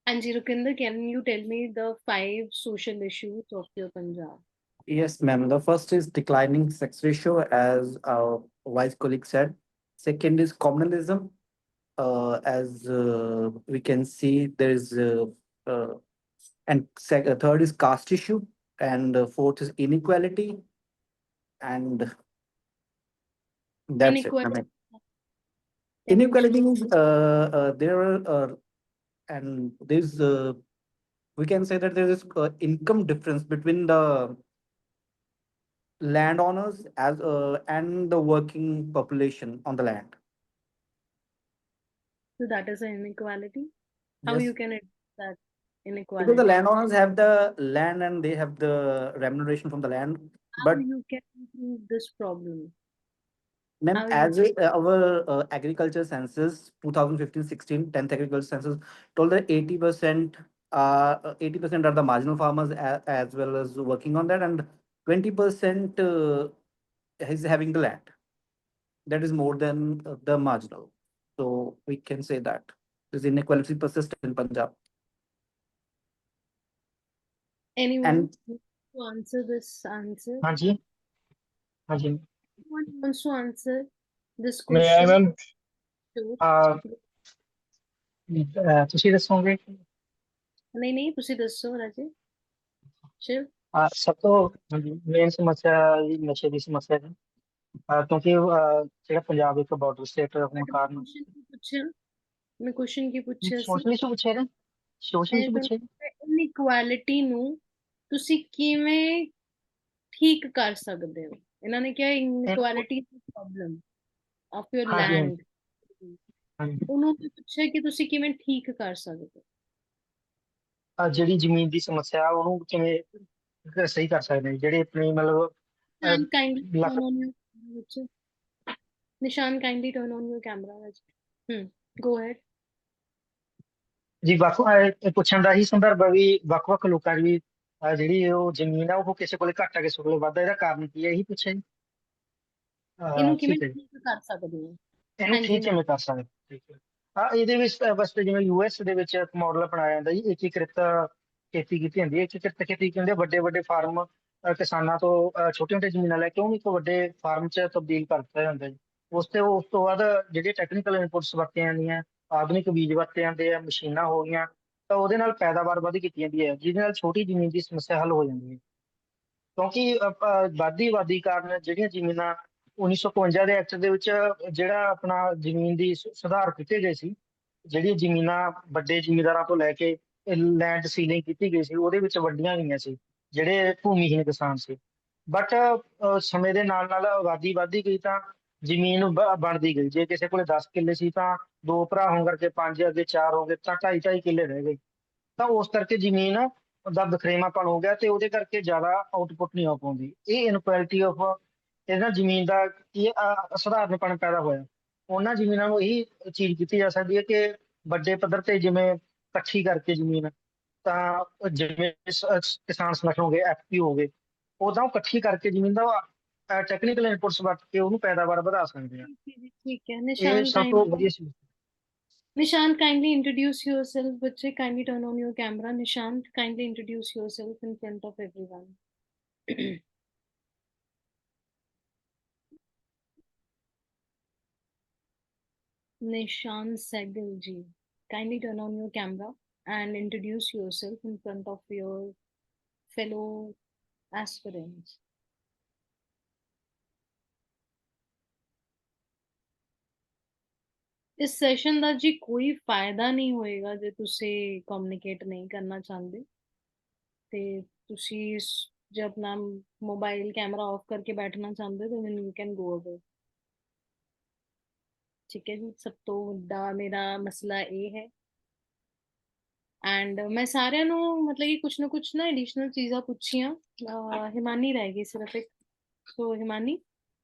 Speaker 1: Anji Rupinder, can you tell me the 5 social issues of your Punjab?
Speaker 3: Yes, ma'am. The first is declining sex ratio, as our vice colleague said. Second is communalism. As we can see, there is, and third is caste issue, and fourth is inequality, and that's it. I mean, inequality is there are, and there's we can say that there is income difference between the landowners as and the working population on the land.
Speaker 1: So that is an inequality. How
Speaker 3: Yes.
Speaker 1: you can address that inequality?
Speaker 3: Because the landowners have the land and they have the remuneration from the land.
Speaker 1: How
Speaker 3: But
Speaker 1: you can improve this problem?
Speaker 3: ma'am,
Speaker 1: How
Speaker 3: as our agriculture census 2015-16 10th agriculture census told that 80% 80% are the marginal farmers as well as working on that, and 20% is having the land. That is more than the marginal. So we can say that this inequality persists in Punjab.
Speaker 1: anyone to answer this answer?
Speaker 8: Hanji. Hanji.
Speaker 1: Anyone wants to answer this
Speaker 8: May I,
Speaker 1: question?
Speaker 8: ma'am? ਤੁਸੀਂ ਦੱਸੋਗੇ?
Speaker 1: ਨਹੀਂ ਤੁਸੀਂ ਦੱਸੋ ਰਾਜੇ ਸ਼ਿਵ।
Speaker 8: ਸਭ ਤੋਂ main ਸਮੱਸਿਆ ਜੀ ਨਸ਼ੇ ਦੀ ਸਮੱਸਿਆ ਹੈ, ਕਿਉਂਕਿ ਜਿਹੜਾ ਪੰਜਾਬ ਇੱਕ ਬਾਰਡਰ ਸਟੇਟ ਹੋਣ ਕਾਰਨ
Speaker 1: ਮੈਂ ਕੁਐਸਚਨ ਕੀ ਪੁੱਛਿਆ ਸੀ?
Speaker 8: ਸੋਸ਼ਲ ਇਸ਼ੂ ਪੁੱਛਿਆ ਨਾ, ਸੋਸ਼ਲ ਇਸ਼ੂ ਪੁੱਛਿਆ।
Speaker 1: ਇਨਇਕੁਐਲਿਟੀ ਨੂੰ ਤੁਸੀਂ ਕਿਵੇਂ ਠੀਕ ਕਰ ਸਕਦੇ ਹੋ? ਇਹਨਾਂ ਨੇ ਕਿਹਾ ਇਨਇਕੁਐਲਿਟੀ ਪ੍ਰੋਬਲਮ ਆਫ ਯੂਰ ਲੈਂਡ, ਉਹਨੂੰ ਪੁੱਛਿਆ ਕਿ ਤੁਸੀਂ ਕਿਵੇਂ ਠੀਕ ਕਰ ਸਕਦੇ ਹੋ?
Speaker 8: ਜਿਹੜੀ ਜ਼ਮੀਨ ਦੀ ਸਮੱਸਿਆ ਉਹਨੂੰ ਕਿਵੇਂ ਸਹੀ ਕਰ ਸਕਦੇ, ਜਿਹੜੇ ਆਪਣੀ ਮਤਲਬ
Speaker 1: ਨਿਸ਼ਾਨ kindly turn on your camera. Go ahead
Speaker 8: ਜੀ। ਪੁੱਛਣ ਦਾ ਹੀ ਸੰਦਰਭ ਵੀ ਵੱਖ-ਵੱਖ ਲੋਕਾਂ ਦੀ ਜਿਹੜੀ ਉਹ ਜ਼ਮੀਨ ਆ ਉਹ ਕਿਸੇ ਕੋਲੇ ਘੱਟ ਆ ਕਿਸੇ ਕੋਲੇ ਵੱਧ, ਇਹਦਾ ਕਾਰਨ ਕੀ ਹੈ ਇਹੀ ਪੁੱਛਿਆ ਜੀ।
Speaker 1: ਇਹਨੂੰ ਕਿਵੇਂ ਠੀਕ ਕਰ ਸਕਦੇ ਹੋ?
Speaker 8: ਇਹਨੂੰ ਠੀਕ ਕਿਵੇਂ ਕਰ ਸਕਦੇ? ਠੀਕ ਹੈ। ਇਹਦੇ ਵਿੱਚ ਬਸ ਜਿਵੇਂ US ਦੇ ਵਿੱਚ ਇੱਕ ਮਾਡਲ ਅਪਣਾਇਆ ਜਾਂਦਾ ਜੀ, ਏਕੀਕ੍ਰਿਤ ਖੇਤੀ ਕੀਤੀ ਜਾਂਦੀ ਹੈ। ਏਕੀਕ੍ਰਿਤ ਖੇਤੀ ਕਹਿੰਦੇ ਵੱਡੇ ਵੱਡੇ ਫਾਰਮ ਕਿਸਾਨਾਂ ਤੋਂ ਛੋਟੀਆਂ ਛੋਟੀਆਂ ਜ਼ਮੀਨਾਂ ਲੈ ਕੇ ਉਹਨੂੰ ਇੱਕ ਵੱਡੇ ਫਾਰਮ 'ਚ ਤਬਦੀਲ ਕਰ ਦਿੱਤਾ ਜਾਂਦਾ ਜੀ। ਉਸ ਤੋਂ ਬਾਅਦ ਜਿਹੜੀਆਂ ਟੈਕਨੀਕਲ ਇਨਪੁਟਸ ਵਰਤੀਆਂ ਜਾਂਦੀਆਂ, ਆਧੁਨਿਕ ਬੀਜ ਵਰਤੇ ਜਾਂਦੇ ਆ, ਮਸ਼ੀਨਾਂ ਹੋ ਗਈਆਂ, ਤਾਂ ਉਹਦੇ ਨਾਲ ਪੈਦਾਵਾਰ ਵੱਧ ਕੀਤੀ ਜਾਂਦੀ ਹੈ, ਜਿਹਦੇ ਨਾਲ ਛੋਟੀ ਜ਼ਮੀਨ ਦੀ ਸਮੱਸਿਆ ਹੱਲ ਹੋ ਜਾਂਦੀ ਹੈ। ਕਿਉਂਕਿ ਵੱਧਦੀ ਆਬਾਦੀ ਕਾਰਨ ਜਿਹੜੀਆਂ ਜ਼ਮੀਨਾਂ 1952 ਦੇ ਐਕਟ ਦੇ ਵਿੱਚ ਜਿਹੜਾ ਆਪਣਾ ਜ਼ਮੀਨ ਦੀ ਸੁਧਾਰ ਕੀਤੇ ਗਏ ਸੀ, ਜਿਹੜੀਆਂ ਜ਼ਮੀਨਾਂ ਵੱਡੇ ਜ਼ਿਮੀਂਦਾਰਾਂ ਤੋਂ ਲੈ ਕੇ ਲੈਂਡ ਸੀਲਿੰਗ ਕੀਤੀ ਗਈ ਸੀ, ਉਹਦੇ ਵਿੱਚ ਵੰਡੀਆਂ ਗਈਆਂ ਸੀ ਜਿਹੜੇ ਭੂਮੀਹੀਨ ਕਿਸਾਨ ਸੀ। ਬਟ ਸਮੇਂ ਦੇ ਨਾਲ ਨਾਲ ਆਬਾਦੀ ਵੱਧਦੀ ਗਈ ਤਾਂ ਜ਼ਮੀਨ ਬਣਦੀ ਗਈ। ਜੇ ਕਿਸੇ ਕੋਲੇ 10 ਕਿੱਲੇ ਸੀ ਤਾਂ 2 ਭਰਾ ਹੋਣ ਕਰਕੇ 5, ਅੱਗੇ 4 ਹੋ ਗਏ ਤਾਂ 2.5 ਕਿੱਲੇ ਰਹਿ ਗਏ। ਤਾਂ ਉਸ ਕਰਕੇ ਜ਼ਮੀਨ ਦਾ ਬਖਰੇਵਾਪਣ ਹੋ ਗਿਆ ਤੇ ਉਹਦੇ ਕਰਕੇ ਜ਼ਿਆਦਾ ਆਊਟਪੁੱਟ ਨਹੀਂ ਆ ਪਾਉਂਦੀ। ਇਹ ਇਨਕੁਐਲਿਟੀ ਆਫ ਇਹਦਾ ਜ਼ਮੀਨ ਦਾ ਕੀ ਅਸਧਾਰਨਪਣ ਪੈਦਾ ਹੋਇਆ। ਉਹਨਾਂ ਜ਼ਮੀਨਾਂ ਨੂੰ ਇਹੀ ਚੀਜ਼ ਕੀਤੀ ਜਾ ਸਕਦੀ ਹੈ ਕਿ ਵੱਡੇ ਪੱਧਰ ਤੇ ਜਿਵੇਂ ਇਕੱਠੀ ਕਰਕੇ ਜ਼ਮੀਨ, ਤਾਂ ਜਿਵੇਂ ਕਿਸਾਨ ਸੰਗਠਨ ਹੋ ਗਏ, FPO ਹੋ ਗਏ, ਉਦਾਂ ਉਹ ਇਕੱਠੀ ਕਰਕੇ ਜ਼ਮੀਨ ਦਾ ਟੈਕਨੀਕਲ ਇਨਪੁਟਸ ਵਰਤ ਕੇ ਉਹਨੂੰ ਪੈਦਾਵਾਰ ਵਧਾ ਸਕਦੇ ਆ।
Speaker 1: ਠੀਕ ਹੈ।
Speaker 8: ਇਹ ਸਭ ਤੋਂ ਵਧੀਆ ਸੀ।
Speaker 1: Nishant, kindly introduce yourself. Bache, kindly turn on your camera. Nishant, kindly introduce yourself in front of everyone. Nishan Sehgal ji, kindly turn on your camera and introduce yourself in front of your fellow aspirants. ਇਸ session ਦਾ ਜੀ ਕੋਈ ਫਾਇਦਾ ਨਹੀਂ ਹੋਏਗਾ ਜੇ ਤੁਸੀਂ communicate ਨਹੀਂ ਕਰਨਾ ਚਾਹੁੰਦੇ ਤੇ ਤੁਸੀਂ ਜੇ ਆਪਣਾ ਮੋਬਾਈਲ ਕੈਮਰਾ ਆਫ ਕਰਕੇ ਬੈਠਣਾ ਚਾਹੁੰਦੇ ਹੋ ਤਾਂ ਯੂ ਕੈਨ ਗੋ ਅਵੇ ਠੀਕ ਹੈ ਜੀ ਸਭ ਤੋਂ ਵੱਡਾ ਮੇਰਾ ਮਸਲਾ ਇਹ ਹੈ ਐਂਡ ਮੈਂ ਸਾਰਿਆਂ ਨੂੰ ਮਤਲਬ ਕਿ ਕੁਛ ਨਾ ਐਡੀਸ਼ਨਲ ਚੀਜ਼ਾਂ ਪੁੱਛੀਆਂ ਹਿਮਾਨੀ ਰਹਿ ਗਈ ਸਿਰਫ ਇੱਕ ਸੋ Himani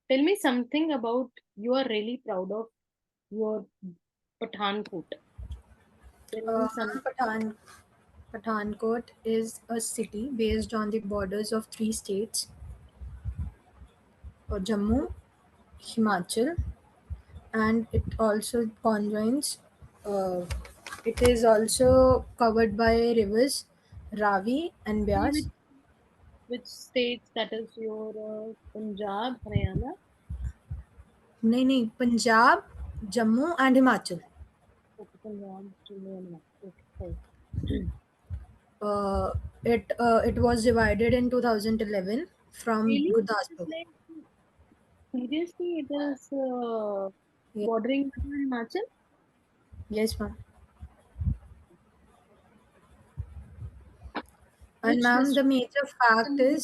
Speaker 1: tell me something about you are really proud of your Pathankot. Tell me some.
Speaker 4: Pathankot is a city based on the borders of 3 states, Jammu, Himachal, and it also conjoins. It is also covered by rivers Ravi and Byas.
Speaker 1: Which states that is your Punjab, Haryana?
Speaker 4: नहीं Punjab, Jammu and Himachal.
Speaker 1: Okay, Punjab, Jammu and Himachal. Okay.
Speaker 4: It was divided in 2011 from
Speaker 1: Really?
Speaker 4: Gurdaspur.
Speaker 1: Seriously, it is bordering with Himachal?
Speaker 4: Yes, ma'am. And ma'am, the major fact is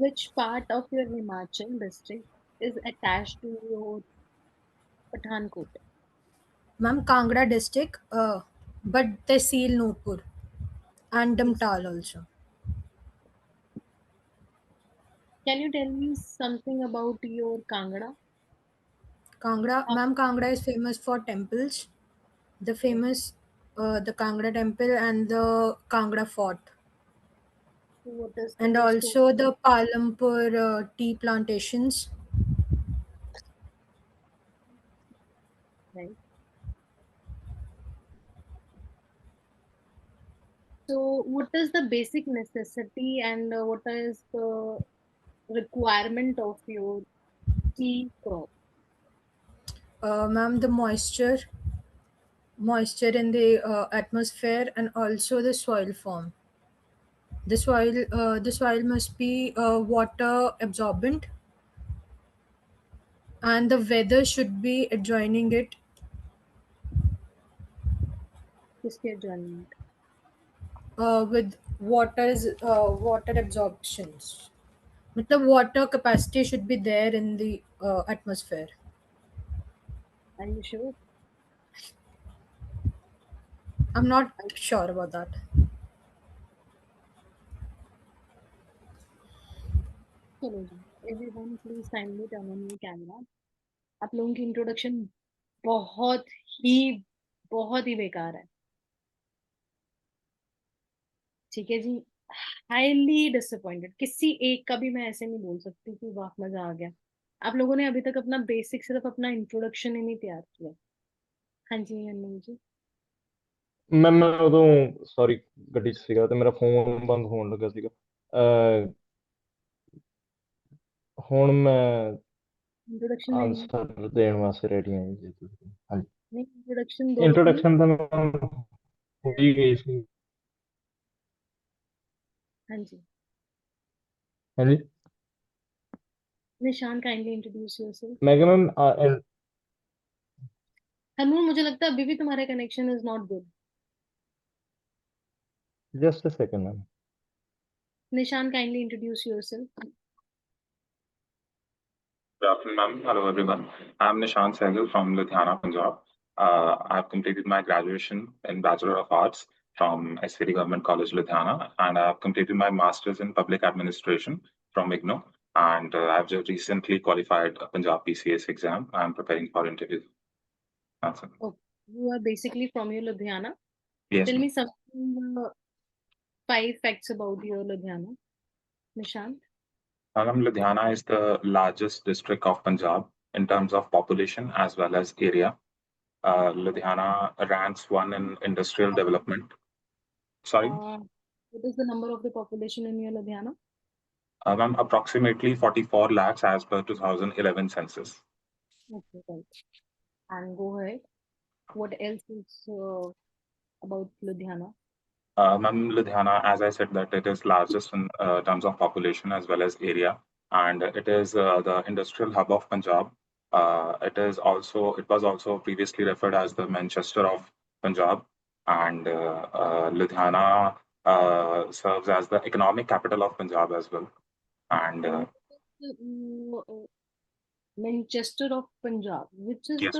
Speaker 1: which part of your Himachal district is attached to your Pathankot?
Speaker 4: Ma'am, Kangra district, but Tehsil Nurpur and Damtal also.
Speaker 1: Can you tell me something about your Kangra?
Speaker 4: Ma'am, Kangra is famous for temples. The famous, the Kangra temple and the Kangra fort.
Speaker 1: What is
Speaker 4: and also the Palampur tea plantations.
Speaker 1: Right. So, what is the basic necessity and what is the requirement of your tea crop?
Speaker 4: Ma'am, the moisture in the atmosphere and also the soil form. The soil must be water absorbent, and the weather should be adjoining it.
Speaker 1: किसके adjoining?
Speaker 4: With water absorptions. The water capacity should be there in the atmosphere.
Speaker 1: Are you sure?
Speaker 4: I'm not sure about that.
Speaker 1: चलो जी, everyone please kindly turn on your camera. आप लोगों की introduction बहुत ही बेकार है ठीक है जी हाईली डिसअपॉइंटेड किसी एक का भी मैं ऐसे नहीं बोल सकती कि वाह मजा आ गया आप लोगों ने अभी तक अपना बेसिक सिर्फ अपना इंट्रोडक्शन ही नहीं तैयार किया हाँ जी अनु जी
Speaker 8: ਮੈਂ ਉਦੋਂ ਸੌਰੀ ਗੱਡੀ 'ਚ ਸੀਗਾ ਤੇ ਮੇਰਾ ਫੋਨ ਬੰਦ ਹੋਣ ਲੱਗਾ ਸੀਗਾ ਹੁਣ ਮੈਂ
Speaker 1: इंट्रोडक्शन
Speaker 8: ਆਨਸਰ ਦੇਣ ਵਾਸਤੇ ਰੈਡੀ ਹਾਂ ਜੀ ਤੁਸੀਂ ਹਾਂਜੀ
Speaker 1: नहीं इंट्रोडक्शन दो
Speaker 8: ਇੰਟਰੋਡਕਸ਼ਨ ਤਾਂ ਹੋ ਹੀ ਗਈ ਸੀ
Speaker 1: हाँ जी
Speaker 8: ਹਾਂਜੀ
Speaker 1: निशान काइंडली इंट्रोड्यूस योरसेल्फ
Speaker 8: मैं क्या मैम
Speaker 1: हरमून मुझे लगता है अभी भी तुम्हारा connection is not good
Speaker 8: just a second ma'am
Speaker 1: Nishan kindly introduce yourself
Speaker 11: Good afternoon, ma'am. Hello, everyone. I'm Nishan Sehgal from Ludhiana, Punjab. I've completed my graduation in Bachelor of Arts from SVD Government College, Ludhiana, and I've completed my Master's in Public Administration from IGNOU. And I've just recently qualified a Punjab PCS exam. I'm preparing for interview. That's it.
Speaker 1: Oh, you are basically from your Ludhiana.
Speaker 11: Yes.
Speaker 1: Tell
Speaker 11: ma'am.
Speaker 1: me something, 5 facts about your Ludhiana, Nishant.
Speaker 11: Ludhiana is the largest district of Punjab in terms of population as well as area. Ludhiana ranks 1 in industrial development. Sorry?
Speaker 1: What is the number of the population in your Ludhiana?
Speaker 11: Ma'am, approximately 44 lakhs as per 2011 census.
Speaker 1: Okay, right. And go ahead. What else is about Ludhiana?
Speaker 11: Ma'am, Ludhiana, as I said, that it is largest in terms of population as well as area, and it is the industrial hub of Punjab. It was also previously referred as the Manchester of Punjab, and Ludhiana serves as the economic capital of Punjab as well. And
Speaker 1: Manchester of Punjab, which is
Speaker 11: yes,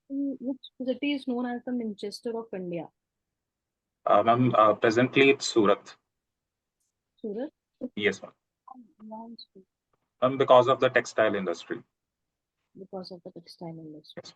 Speaker 1: which city is known as the Manchester of India?
Speaker 11: ma'am, presently it's Surat.
Speaker 1: Surat?
Speaker 11: Yes, ma'am.
Speaker 1: Why Surat?
Speaker 11: Because of the textile industry.
Speaker 1: Because of the textile industry.
Speaker 11: Yes.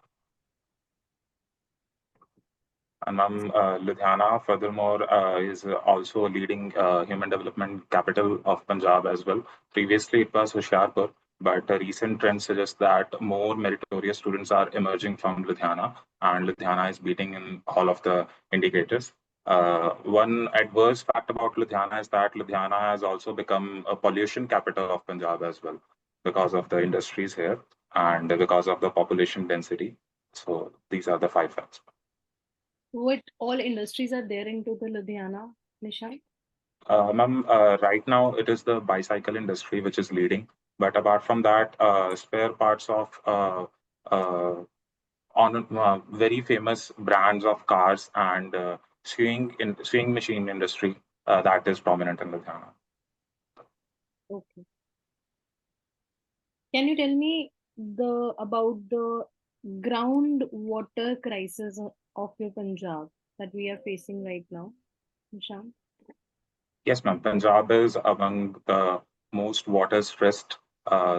Speaker 11: And ma'am, Ludhiana, furthermore, is also a leading human development capital of Punjab as well. Previously, it was Hoshiarpur, but recent trends suggest that more meritorious students are emerging from Ludhiana, and Ludhiana is beating in all of the indicators. One adverse fact about Ludhiana is that Ludhiana has also become a pollution capital of Punjab as well, because of the industries here and because of the population density. So these are the 5 facts.
Speaker 1: What all industries are there into the Ludhiana, Nishant?
Speaker 11: Ma'am, right now it is the bicycle industry which is leading. But apart from that, spare parts of very famous brands of cars and sewing machine industry that is prominent in Ludhiana.
Speaker 1: Okay. Can you tell me about the groundwater crisis of your Punjab that we are facing right now, Nishant?
Speaker 11: Yes, ma'am. Punjab is among the most water-stressed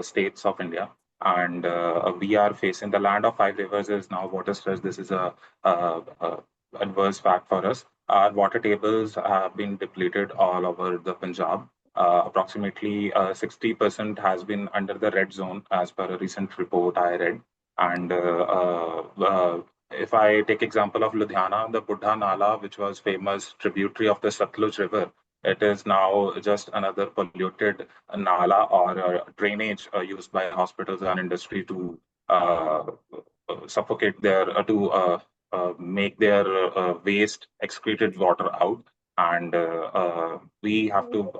Speaker 11: states of India, and we are facing the land of 5 rivers is now water-stressed. This is a adverse fact for us. Our water tables have been depleted all over the Punjab. Approximately 60% has been under the red zone, as per a recent report I read. And if I take example of Ludhiana, the Buddha Nala, which was famous tributary of the Satluj River, it is now just another polluted nala or drainage used by hospitals and industry to suffocate make their waste excreted water out. And we have to.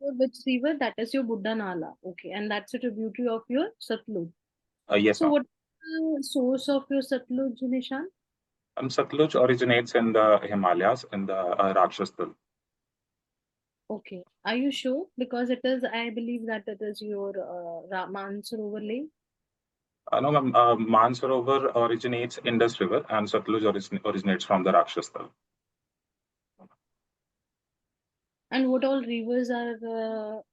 Speaker 1: Which river? That is your Buddha Nala. Okay, and that's a tributary of your Satluj.
Speaker 11: Yes,
Speaker 1: So
Speaker 11: ma'am.
Speaker 1: what is the source of your Satluj, Nishan?
Speaker 11: Satluj originates in the Himalayas in the Rakshastal.
Speaker 1: Okay, are you sure? Because it is, I believe that it is your Mansarovar Lake.
Speaker 11: No, ma'am. Mansarovar originates Indus River, and Satluj originates from the Rakshastal.
Speaker 1: And what all rivers are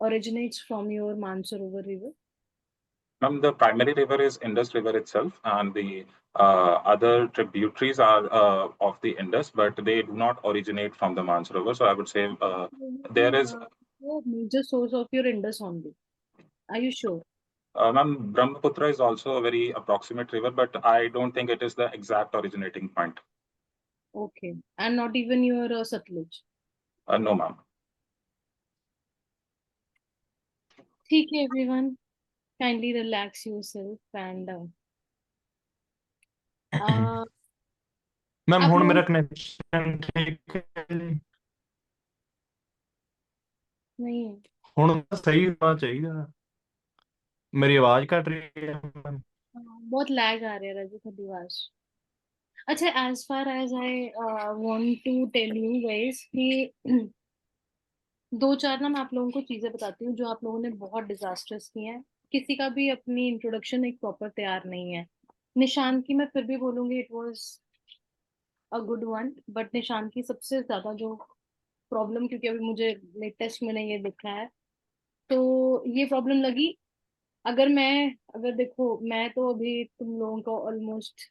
Speaker 1: originates from your Mansarovar River?
Speaker 11: The primary river is Indus River itself, and the other tributaries are of the Indus, but they do not originate from the Mansarovar. So I would say there is.
Speaker 1: The major source of your Indus only. Are you sure?
Speaker 11: Ma'am, Brahmaputra is also a very approximate river, but I don't think it is the exact originating point.
Speaker 1: Okay, and not even your Satluj.
Speaker 11: No, ma'am.
Speaker 1: Okay, everyone, kindly relax yourself and
Speaker 8: ma'am
Speaker 1: आप
Speaker 8: हुण मेरा
Speaker 1: लोग
Speaker 8: connection ठीक है जी
Speaker 1: नहीं है
Speaker 8: हुण सही होना चाहिए मेरी आवाज कट रही है मैम
Speaker 1: बहुत लैग आ रहा है राजू का दिवास अच्छा as far as I want to tell you guys कि दो चार ना मैं आप लोगों को चीजें बताती हूँ जो आप लोगों ने बहुत डिजास्टर्स की हैं किसी का भी अपनी इंट्रोडक्शन एक प्रॉपर तैयार नहीं है निशान की मैं फिर भी बोलूंगी it was a good one but निशान की सबसे ज्यादा जो प्रॉब्लम क्योंकि अभी मुझे लेटेस्ट मैंने ये देखा है तो ये प्रॉब्लम लगी अगर देखो मैं तो अभी तुम लोगों का ऑलमोस्ट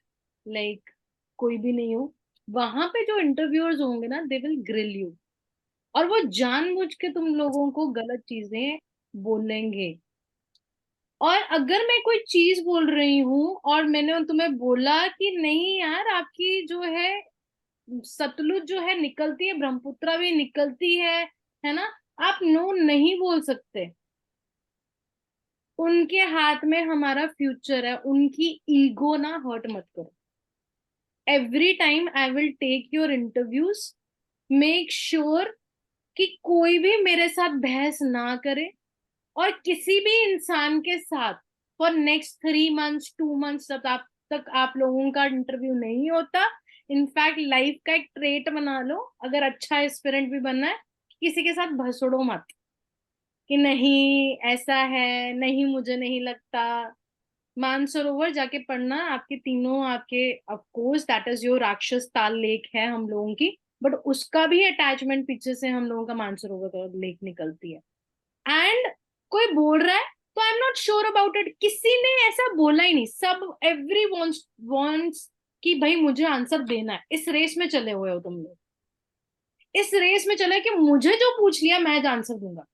Speaker 1: लाइक कोई भी नहीं हूँ वहां पे जो इंटरव्यूअर्स होंगे ना दे विल ग्रिल यू और वो जानबूझ के तुम लोगों को गलत चीजें बोलेंगे और अगर मैं कोई चीज बोल रही हूँ और मैंने तुम्हें बोला कि नहीं यार आपकी जो है सतलुज जो है निकलती है ब्रह्मपुत्रा भी निकलती है ना आप नो नहीं बोल सकते। उनके हाथ में हमारा फ्यूचर है, उनकी ईगो ना हर्ट मत करो। Every time I will take your interviews, make sure कि कोई भी मेरे साथ बहस ना करे, और किसी भी इंसान के साथ फॉर नेक्स्ट 3 मंथ्स 2 मंथ्स तक आप लोगों का इंटरव्यू नहीं होता। इनफैक्ट लाइफ का एक ट्रेट बना लो, अगर अच्छा एस्पिरेंट भी बनना है, किसी के साथ भसड़ो मत कि नहीं ऐसा है, नहीं मुझे नहीं लगता। मानसरोवर जाके पढ़ना, आपके तीनों आपके of course that is your राक्षस ताल लेक है हम लोगों की, बट उसका भी अटैचमेंट पीछे से हम लोगों का मानसरोवर लेक निकलती है। एंड कोई बोल रहा है तो I am not sure about it, किसी ने ऐसा बोला ही नहीं, सब एवरी वांट्स कि भाई मुझे आंसर देना है। इस रेस में चले हुए हो तुम लोग, इस रेस में चले कि मुझे जो पूछ लिया मैं आंसर दूंगा।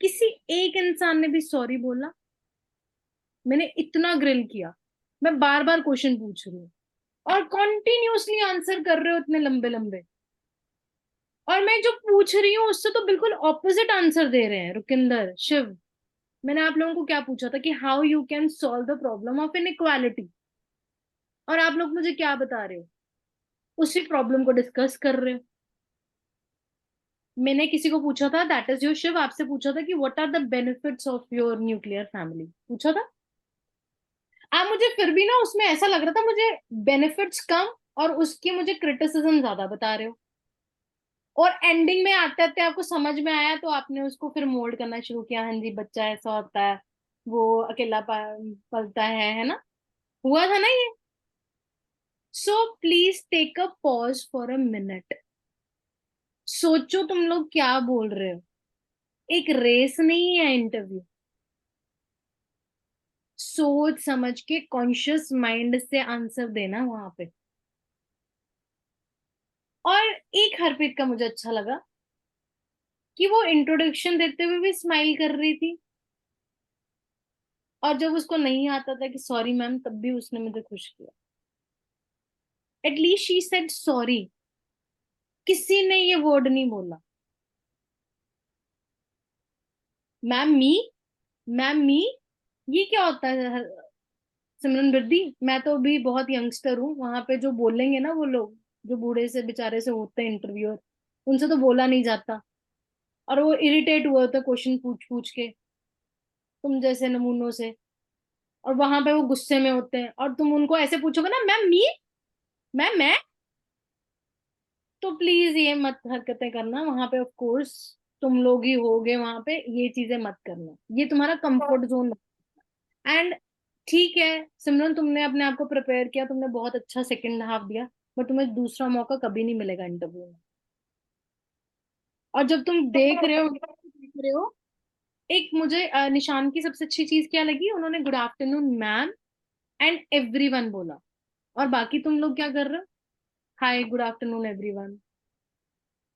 Speaker 1: किसी एक इंसान ने भी सॉरी बोला? मैंने इतना ग्रिल किया, मैं बार बार क्वेश्चन पूछ रही हूँ और कॉन्टिन्यूसली आंसर कर रहे हो इतने लंबे लंबे, और मैं जो पूछ रही हूँ उससे तो बिल्कुल ऑपोजिट आंसर दे रहे हैं। रुकिंदर, शिव, मैंने आप लोगों को क्या पूछा था कि how you can solve the problem of inequality, और आप लोग मुझे क्या बता रहे हो? उसी प्रॉब्लम को डिस्कस कर रहे हो। मैंने किसी को पूछा था, दैट इज योर शिव, आपसे पूछा था कि what are the benefits of your nuclear family, पूछा था आप मुझे, फिर भी ना उसमें ऐसा लग रहा था मुझे बेनिफिट्स कम और उसकी मुझे क्रिटिसिज्म ज्यादा बता रहे हो। और एंडिंग में आते आते आपको समझ में आया तो आपने उसको फिर मोल्ड करना शुरू किया, हाँ जी बच्चा ऐसा होता है, वो अकेला पलता है ना, हुआ था ना ये। So please take a pause for a minute, सोचो तुम लोग क्या बोल रहे हो। एक रेस नहीं है इंटरव्यू, सोच समझ के कॉन्शियस माइंड से आंसर देना वहां पे। और एक हरप्रीत का मुझे अच्छा लगा कि वो इंट्रोडक्शन देते हुए भी स्माइल कर रही थी, और जब उसको नहीं आता था कि सॉरी मैम, तब भी उसने मुझे खुश किया। एटलीस्ट शी सेड सॉरी, किसी ने ये वर्ड नहीं बोला मैम मी, मैम मी, ये क्या होता है सिमरन बिरदी? मैं तो अभी बहुत यंगस्टर हूँ, वहां पे जो बोलेंगे ना वो लोग, जो बूढ़े से बेचारे से होते हैं इंटरव्यूअर, उनसे तो बोला नहीं जाता, और वो इरिटेट हुए होते क्वेश्चन पूछ पूछ के तुम जैसे नमूनों से, और वहां पे वो गुस्से में होते हैं, और तुम उनको ऐसे पूछोगे ना मैम मी, मैम मैं, तो प्लीज ये मत हरकतें करना वहां पे। ऑफ कोर्स तुम लोग ही होगे वहां पे, ये चीजें मत करना, ये तुम्हारा कंफर्ट जोन। एंड ठीक है सिमरन, तुमने अपने आप को प्रिपेयर किया, तुमने बहुत अच्छा सेकंड हाफ दिया, बट तुम्हें दूसरा मौका कभी नहीं मिलेगा इंटरव्यू में। और जब तुम देख रहे हो, एक मुझे निशान की सबसे अच्छी चीज क्या लगी, उन्होंने good afternoon ma'am and everyone बोला, और बाकी तुम लोग क्या कर रहे हो, हाय गुड आफ्टरनून एवरीवन।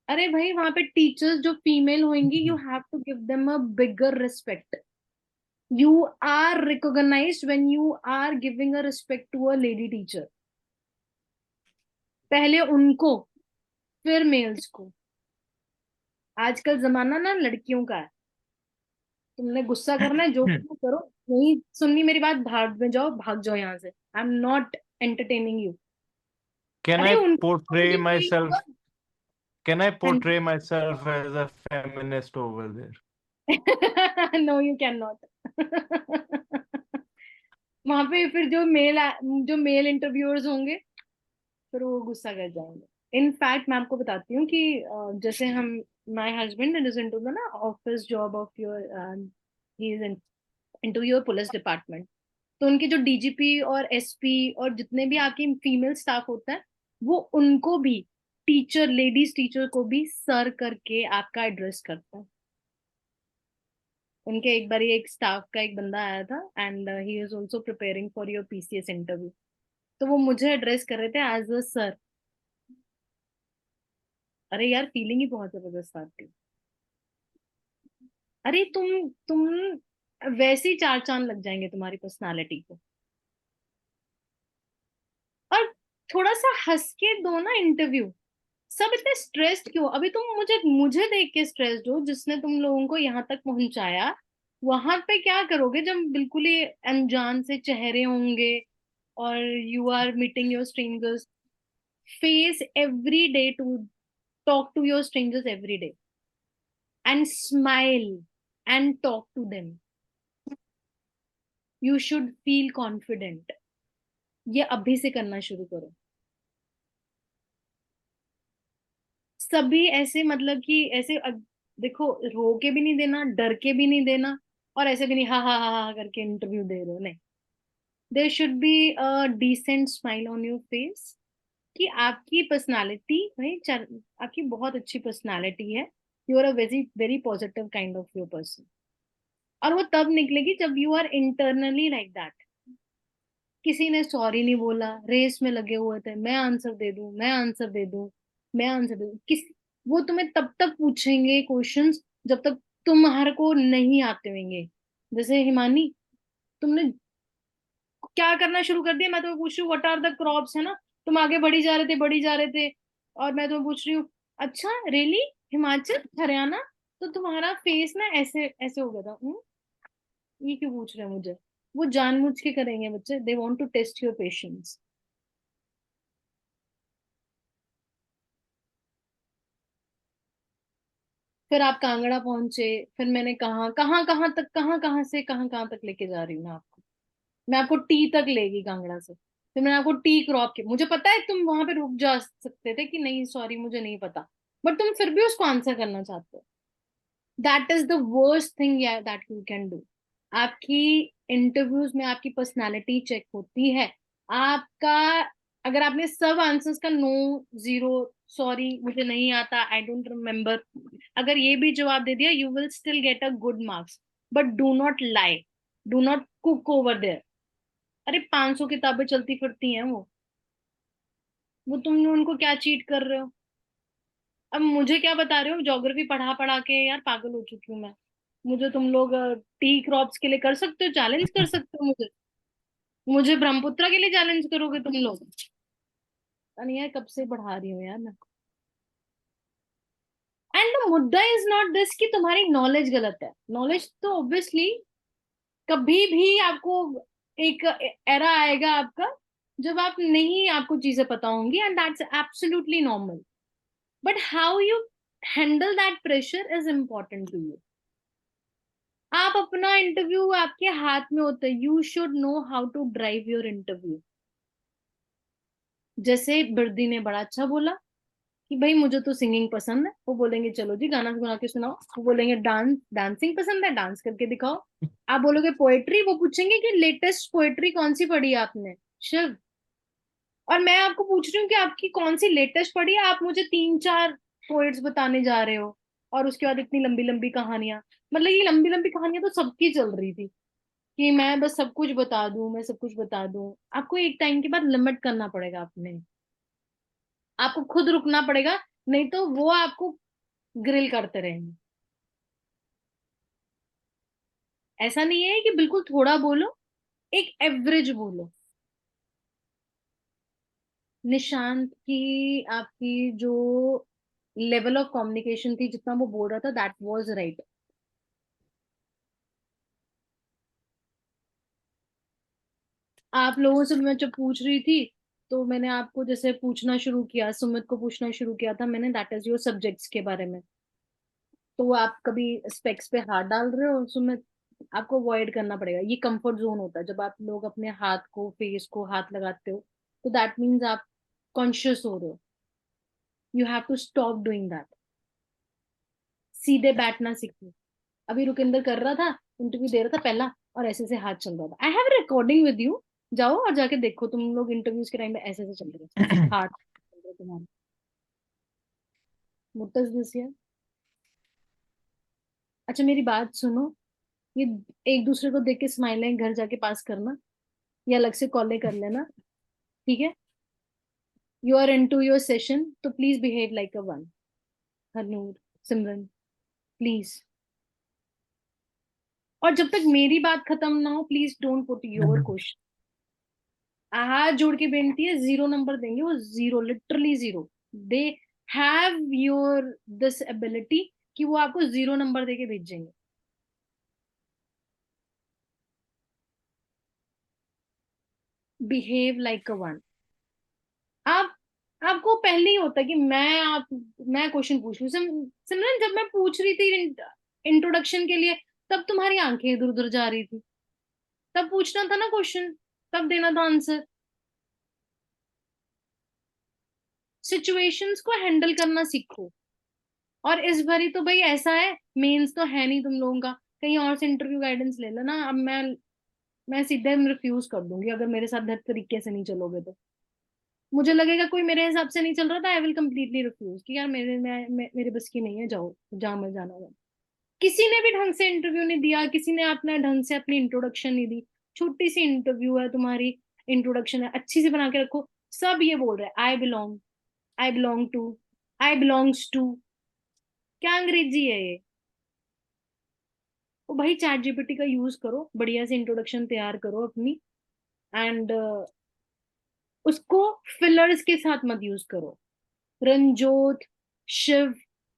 Speaker 1: अरे भाई वहां पे टीचर्स जो फीमेल होंगी, you have to give them a bigger respect. You are recognised when you are giving a respect to a lady teacher. पहले उनको, फिर मेल्स को। आजकल जमाना ना लड़कियों का है, तुमने गुस्सा करना है जो करना करो, नहीं सुननी मेरी बात, भाग में जाओ, भाग जाओ यहाँ से, I am not entertaining you.
Speaker 12: Can
Speaker 1: अरे
Speaker 12: I
Speaker 1: उनको
Speaker 12: portray
Speaker 1: मुझे वही
Speaker 12: myself?
Speaker 1: हुआ।
Speaker 12: Can I
Speaker 1: हाँ
Speaker 12: portray myself as a feminist over there?
Speaker 1: No you can not. वहां पे फिर जो मेल इंटरव्यूअर्स होंगे, फिर वो गुस्सा कर जाएंगे। इनफैक्ट मैं आपको बताती हूँ कि जैसे हम, my husband is into the ना office job of your, he is into your police department. तो उनके जो डीजीपी और एसपी और जितने भी आपकी फीमेल स्टाफ होता है, वो उनको भी, टीचर, लेडीज टीचर को भी सर करके आपका एड्रेस करता है। उनके एक बार एक स्टाफ का एक बंदा आया था, and he is also preparing for your PCS interview, तो वो मुझे एड्रेस कर रहे थे एज अ सर। अरे यार फीलिंग ही बहुत जबरदस्त आती है। अरे तुम वैसे ही चार चांद लग जाएंगे तुम्हारी पर्सनालिटी को। और थोड़ा सा हंस के दो ना इंटरव्यू, सब इतने स्ट्रेस्ड क्यों? अभी तुम मुझे देख के स्ट्रेस्ड हो, जिसने तुम लोगों को यहाँ तक पहुंचाया। वहां पे क्या करोगे जब बिल्कुल ही अनजान से चेहरे होंगे और you are meeting your strangers face every day, to talk to your strangers every day and smile and talk to them. You should feel confident. ये अभी से करना शुरू करो। सभी ऐसे मतलब कि ऐसे देखो, रो के भी नहीं देना, डर के भी नहीं देना, और ऐसे भी नहीं हा हा हा हा करके इंटरव्यू दे रहे हो, नहीं। There should be a decent smile on your face कि आपकी पर्सनालिटी भाई आपकी बहुत अच्छी पर्सनालिटी है। You are a very very positive kind of your person. और वो तब निकलेगी जब you are internally like that. किसी ने सॉरी नहीं बोला, रेस में लगे हुए थे, मैं आंसर दे दूं, मैं आंसर दे दूं, मैं आंसर दे दूं। वो तुम्हें तब तक पूछेंगे क्वेश्चंस जब तक तुम्हारे को नहीं आते होंगे। जैसे हिमानी, तुमने क्या करना शुरू कर दिया? मैं तुम्हें पूछ रही हूँ व्हाट आर द क्रॉप्स, है ना? तुम आगे बढ़ी जा रहे थे, बढ़ी जा रहे थे, और मैं तुम्हें पूछ रही हूँ अच्छा रियली हिमाचल हरियाणा? तो तुम्हारा फेस ना ऐसे ऐसे हो गया था। ये क्यों पूछ रहे हैं मुझे? वो जानबूझ के करेंगे बच्चे, they want to test your patience. फिर आप कांगड़ा पहुंचे, फिर मैंने कहाँ तक लेके जा रही हूँ मैं आपको टी तक लेगी कांगड़ा से। फिर मैंने आपको टी क्रॉप के, मुझे पता है तुम वहां पे रुक जा सकते थे कि नहीं सॉरी मुझे नहीं पता, बट तुम फिर भी उसको आंसर करना चाहते हो। That is the worst thing that you can do. आपकी इंटरव्यूज में आपकी पर्सनालिटी चेक होती है। आपका अगर आपने सब आंसर्स का नो, जीरो, सॉरी मुझे नहीं आता, आई डोंट रिमेम्बर, अगर ये भी जवाब दे दिया, you will still get a good marks. But do not lie, do not cook over there. अरे 500 किताबें चलती फिरती हैं वो तुम उनको क्या चीट कर रहे हो? अब मुझे क्या बता रहे हो? ज्योग्राफी पढ़ा पढ़ा के यार पागल हो चुकी हूँ मैं। मुझे तुम लोग टी क्रॉप्स के लिए कर सकते हो, चैलेंज कर सकते हो मुझे? मुझे ब्रह्मपुत्र के लिए चैलेंज करोगे तुम लोग? पता नहीं यार कब से पढ़ा रही हूँ यार मैं। एंड द मुद्दा इज नॉट दिस कि तुम्हारी नॉलेज गलत है। नॉलेज तो ऑब्वियसली कभी भी आपको एक एरा आएगा आपका जब आप नहीं, आपको चीजें पता होंगी, and that's absolutely normal. But how you handle that pressure is important to you. आप अपना इंटरव्यू आपके हाथ में होता है। You should know how to drive your interview. जैसे बिरदी ने बड़ा अच्छा बोला कि भाई मुझे तो सिंगिंग पसंद है, वो बोलेंगे चलो जी गाना गुना के सुनाओ। वो बोलेंगे डांसिंग पसंद है, डांस करके दिखाओ। आप बोलोगे पोएट्री, वो पूछेंगे कि लेटेस्ट पोएट्री कौन सी पढ़ी आपने, शिव। और मैं आपको पूछ रही हूँ कि आपकी कौन सी लेटेस्ट पढ़ी है, आप मुझे 3-4 पोएट्स बताने जा रहे हो, और उसके बाद इतनी लंबी लंबी कहानियां। मतलब ये लंबी लंबी कहानियां तो सबकी चल रही थी कि मैं बस सब कुछ बता दूं, मैं सब कुछ बता दूं। आपको एक टाइम के बाद लिमिट करना पड़ेगा अपने, आपको खुद रुकना पड़ेगा, नहीं तो वो आपको ग्रिल करते रहेंगे। ऐसा नहीं है कि बिल्कुल थोड़ा बोलो, एक एवरेज बोलो। निशांत की आपकी जो लेवल ऑफ कम्युनिकेशन थी, जितना वो बोल रहा था, दैट वाज राइट। आप लोगों से मैं जब पूछ रही थी तो मैंने आपको जैसे पूछना शुरू किया, सुमित को पूछना शुरू किया था मैंने, दैट इज योर सब्जेक्ट्स के बारे में। तो आप कभी स्पेक्स पे हाथ डाल रहे हो सुमित, आपको अवॉइड करना पड़ेगा। ये कंफर्ट जोन होता है जब आप लोग अपने हाथ को, फेस को हाथ लगाते हो, तो दैट मीन्स आप कॉन्शियस हो रहे हो। You have to stop doing that. सीधे बैठना सीखो। अभी रुकिंदर कर रहा था, इंटरव्यू दे रहा था पहला, और ऐसे से हाथ चल रहा था। I have recording with you, जाओ और जाके देखो, तुम लोग इंटरव्यूज के टाइम में ऐसे ऐसे चल रहे हैं, हाथ चल रहे तुम्हारे। मुर्तज दिस ईयर। अच्छा मेरी बात सुनो, ये एक दूसरे को देख के स्माइलें घर जाके पास करना, या अलग से कॉलें कर लेना, ठीक है? You are into your session, तो please behave like a one. Harnoor, Simran, please. और जब तक मेरी बात खत्म ना हो, please don't put your question. हाथ जोड़ के बेनती है, 0 नंबर देंगे वो, 0, literally 0। They have your this ability कि वो आपको 0 नंबर देके भेजेंगे। Behave like a one. आप आपको पहले ही होता है कि मैं क्वेश्चन पूछ लूं। सिमरन, जब मैं पूछ रही थी इंट्रोडक्शन के लिए, तब तुम्हारी आंखें इधर उधर जा रही थी। तब पूछना था ना क्वेश्चन, तब देना था आंसर। सिचुएशंस को हैंडल करना सीखो। और इस बारी तो भाई ऐसा है, मेंस तो है नहीं तुम लोगों का, कहीं और से इंटरव्यू गाइडेंस ले लो ना। अब मैं सीधे रिफ्यूज कर दूंगी अगर मेरे साथ हर तरीके से नहीं चलोगे तो। मुझे लगेगा कोई मेरे हिसाब से नहीं चल रहा था, आई विल कम्प्लीटली रिफ्यूज कि यार मेरे बस की नहीं है, जाओ जहाँ मैं जाना है। किसी ने भी ढंग से इंटरव्यू नहीं दिया, किसी ने अपना ढंग से अपनी इंट्रोडक्शन नहीं दी। छोटी सी इंटरव्यू है तुम्हारी, इंट्रोडक्शन है, अच्छी सी बना के रखो। सब ये बोल रहे हैं I belong to, I belongs to. क्या अंग्रेजी है ये? तो भाई चैट जीपीटी का यूज करो, बढ़िया से इंट्रोडक्शन तैयार करो अपनी। एंड उसको फिलर्स के साथ मत यूज करो। रंजोत, शिव,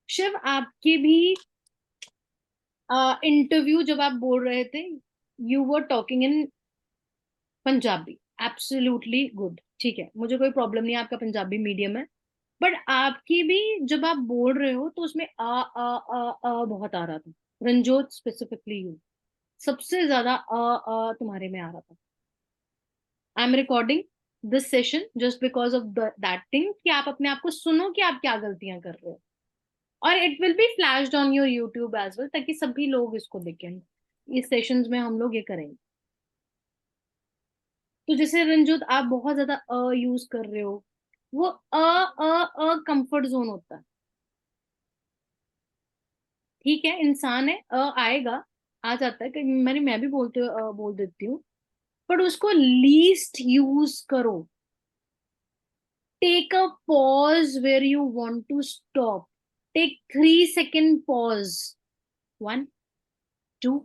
Speaker 1: शिव आपके भी इंटरव्यू जब आप बोल रहे थे, you were talking in Punjabi, absolutely good, ठीक है, मुझे कोई प्रॉब्लम नहीं है, आपका पंजाबी मीडियम है। बट आपकी भी जब आप बोल रहे हो तो उसमें आ बहुत आ रहा था। रंजोत स्पेसिफिकली यू, सबसे ज्यादा तुम्हारे में आ रहा था। I am recording this session just because of that thing कि आप अपने आप को सुनो कि आप क्या गलतियां कर रहे हो। और it will be flashed on your YouTube as well, ताकि सभी लोग इसको देखें। इस सेशंस में हम लोग ये करेंगे। तो जैसे रंजोत आप बहुत ज्यादा यूज कर रहे हो, वो कंफर्ट जोन होता है। ठीक है, इंसान है, आएगा, आ जाता है, मैं भी बोल देती हूँ। पर उसको लीस्ट यूज करो। Take a pause where you want to stop. Take 3 second pause, 1, 2,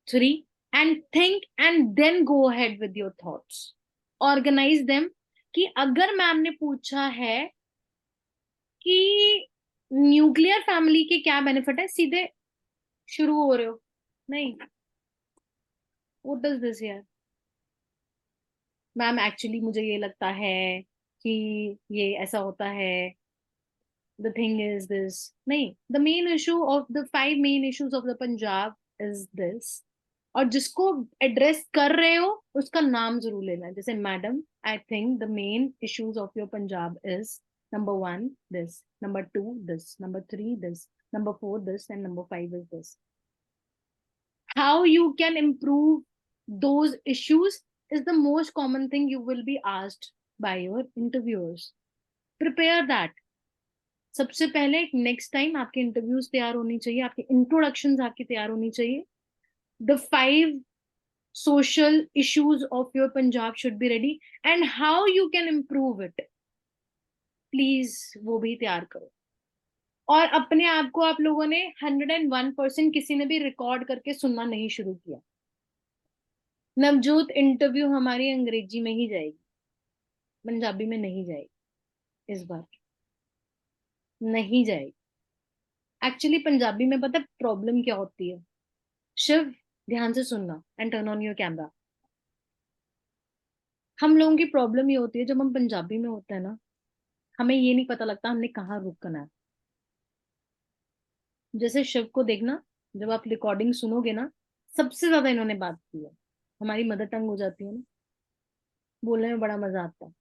Speaker 1: 3, and think, and then go ahead with your thoughts. Organize them। कि अगर मैम ने पूछा है कि न्यूक्लियर फैमिली के क्या बेनिफिट है, सीधे शुरू हो रहे हो नहीं। व्हाट डज दिस यार? मैम एक्चुअली मुझे ये लगता है कि ये ऐसा होता है, द थिंग इज दिस। नहीं, the main issue of the 5 main issues of the Punjab is this. और जिसको एड्रेस कर रहे हो उसका नाम जरूर लेना है। जैसे madam, I think the main issues of your Punjab is number 1 this, number 2 this, number 3 this, number 4 this, and number 5 is this. How you can improve those issues is the most common thing you will be asked by your interviewers. Prepare that. सबसे पहले next time आपके interviews तैयार होनी चाहिए, आपके introductions आपकी तैयार होनी चाहिए। The 5 social issues of your Punjab should be ready, and how you can improve it, please वो भी तैयार करो। और अपने आप को आप लोगों ने 101% किसी ने भी रिकॉर्ड करके सुनना नहीं शुरू किया। नवजोत, इंटरव्यू हमारी अंग्रेजी में ही जाएगी, पंजाबी में नहीं जाएगी इस बार, नहीं जाएगी। एक्चुअली पंजाबी में पता है प्रॉब्लम क्या होती है? शिव, ध्यान से सुनना and turn on your camera. हम लोगों की प्रॉब्लम ये होती है, जब हम पंजाबी में होते हैं ना, हमें ये नहीं पता लगता हमने कहाँ रुकना है। जैसे शिव को देखना, जब आप रिकॉर्डिंग सुनोगे ना, सबसे ज्यादा इन्होंने बात की है। हमारी मदर टंग हो जाती है ना, बोलने में बड़ा मजा आता है।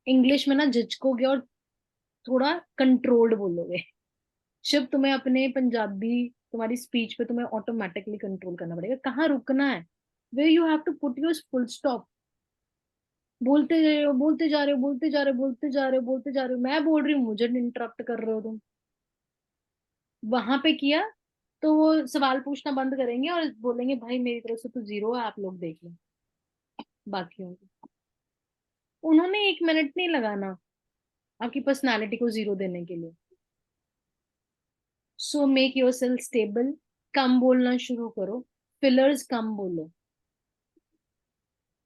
Speaker 1: इंग्लिश में ना झिझकोगे और थोड़ा कंट्रोल्ड बोलोगे। शिव, तुम्हें अपने पंजाबी, तुम्हारी स्पीच पे तुम्हें ऑटोमेटिकली कंट्रोल करना पड़ेगा। कहाँ रुकना है, way you have to put your full stop. बोलते जा रहे हो, बोलते जा रहे हो, बोलते जा रहे हो, बोलते जा रहे हो, बोलते जा रहे हो, मैं बोल रही हूँ, मुझे इंटरप्ट कर रहे हो तुम। वहां पे किया तो वो सवाल पूछना बंद करेंगे और बोलेंगे भाई मेरी तरफ से तो 0 है, आप लोग देख लो बाकियों को। उन्होंने 1 मिनट नहीं लगाना आपकी पर्सनालिटी को 0 देने के लिए। So make yourself stable. कम बोलना शुरू करो, फिलर्स कम बोलो।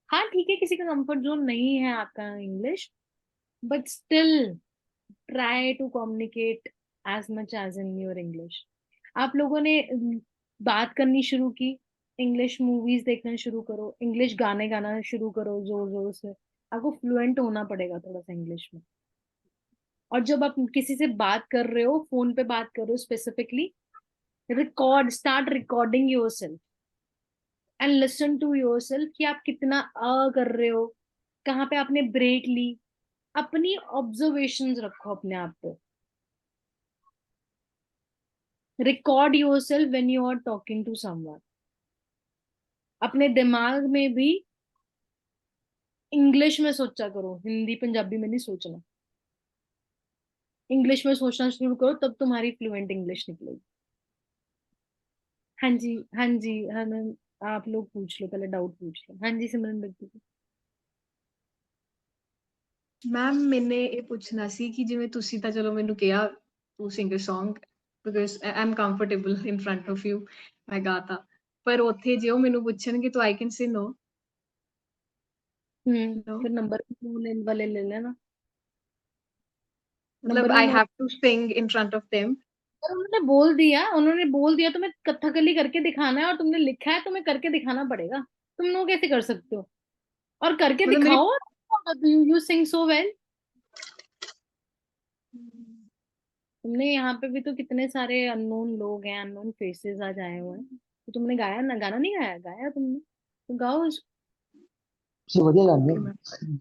Speaker 1: हाँ ठीक है, किसी का कंफर्ट जोन नहीं है आपका English, but still try to communicate as much as in your English. आप लोगों ने बात करनी शुरू की, इंग्लिश मूवीज देखना शुरू करो, इंग्लिश गाने गाना शुरू करो जोर जोर से. आपको फ्लुएंट होना पड़ेगा थोड़ा सा इंग्लिश में. और जब आप किसी से बात कर रहे हो, फोन पे बात कर रहे हो specifically, start recording yourself and listen to yourself कि आप कितना कर रहे हो, कहाँ पे आपने ब्रेक ली. अपनी ऑब्जर्वेशंस रखो अपने आप पे. Record yourself when you are talking to someone. अपने दिमाग में भी इंग्लिश में सोचा करो, हिंदी पंजाबी में नहीं सोचना. इंग्लिश में सोचना शुरू करो, तब तुम्हारी फ्लुएंट इंग्लिश निकलेगी. हाँ जी, हाँ जी, हाँ मैम, आप लोग पूछ लो, पहले डाउट पूछ लो. हाँ जी सिमरन बिल्कुल.
Speaker 6: ਮੈਮ ਮੈਨੇ ਇਹ ਪੁੱਛਣਾ ਸੀ ਕਿ ਜਿਵੇਂ ਤੁਸੀਂ ਤਾਂ ਚਲੋ ਮੈਨੂੰ ਕਿਹਾ to sing a Song because I am comfortable in front of you, ਮੈਂ ਗਾਤਾ, ਪਰ ਉੱਥੇ ਜੇ ਉਹ ਮੈਨੂੰ ਪੁੱਛਣਗੇ ਤਾਂ ਆਈ ਕੈਨ ਸੇ नो.
Speaker 1: फिर नंबर वाले ले लेना.
Speaker 6: मतलब I have to sing in front of them.
Speaker 1: और उन्होंने बोल दिया तुम्हें कथकली करके दिखाना है और तुमने लिखा है, तुम्हें करके दिखाना पड़ेगा. तुम लोग कैसे कर सकते हो? और करके
Speaker 6: मतलब
Speaker 1: दिखाओ. You sing so well. तुमने यहाँ पे भी तो कितने सारे अननोन लोग हैं, अननोन फेसेस आज आए हुए हैं. तो तुमने गाया ना, गाना नहीं गाया? गाया तुमने तो गाओ उसको.
Speaker 2: ਤੁਸੀਂ ਵਧੀਆ ਗਾਉਂਦੇ ਹੋ, ਮੈਂ ਕਰੂੰ.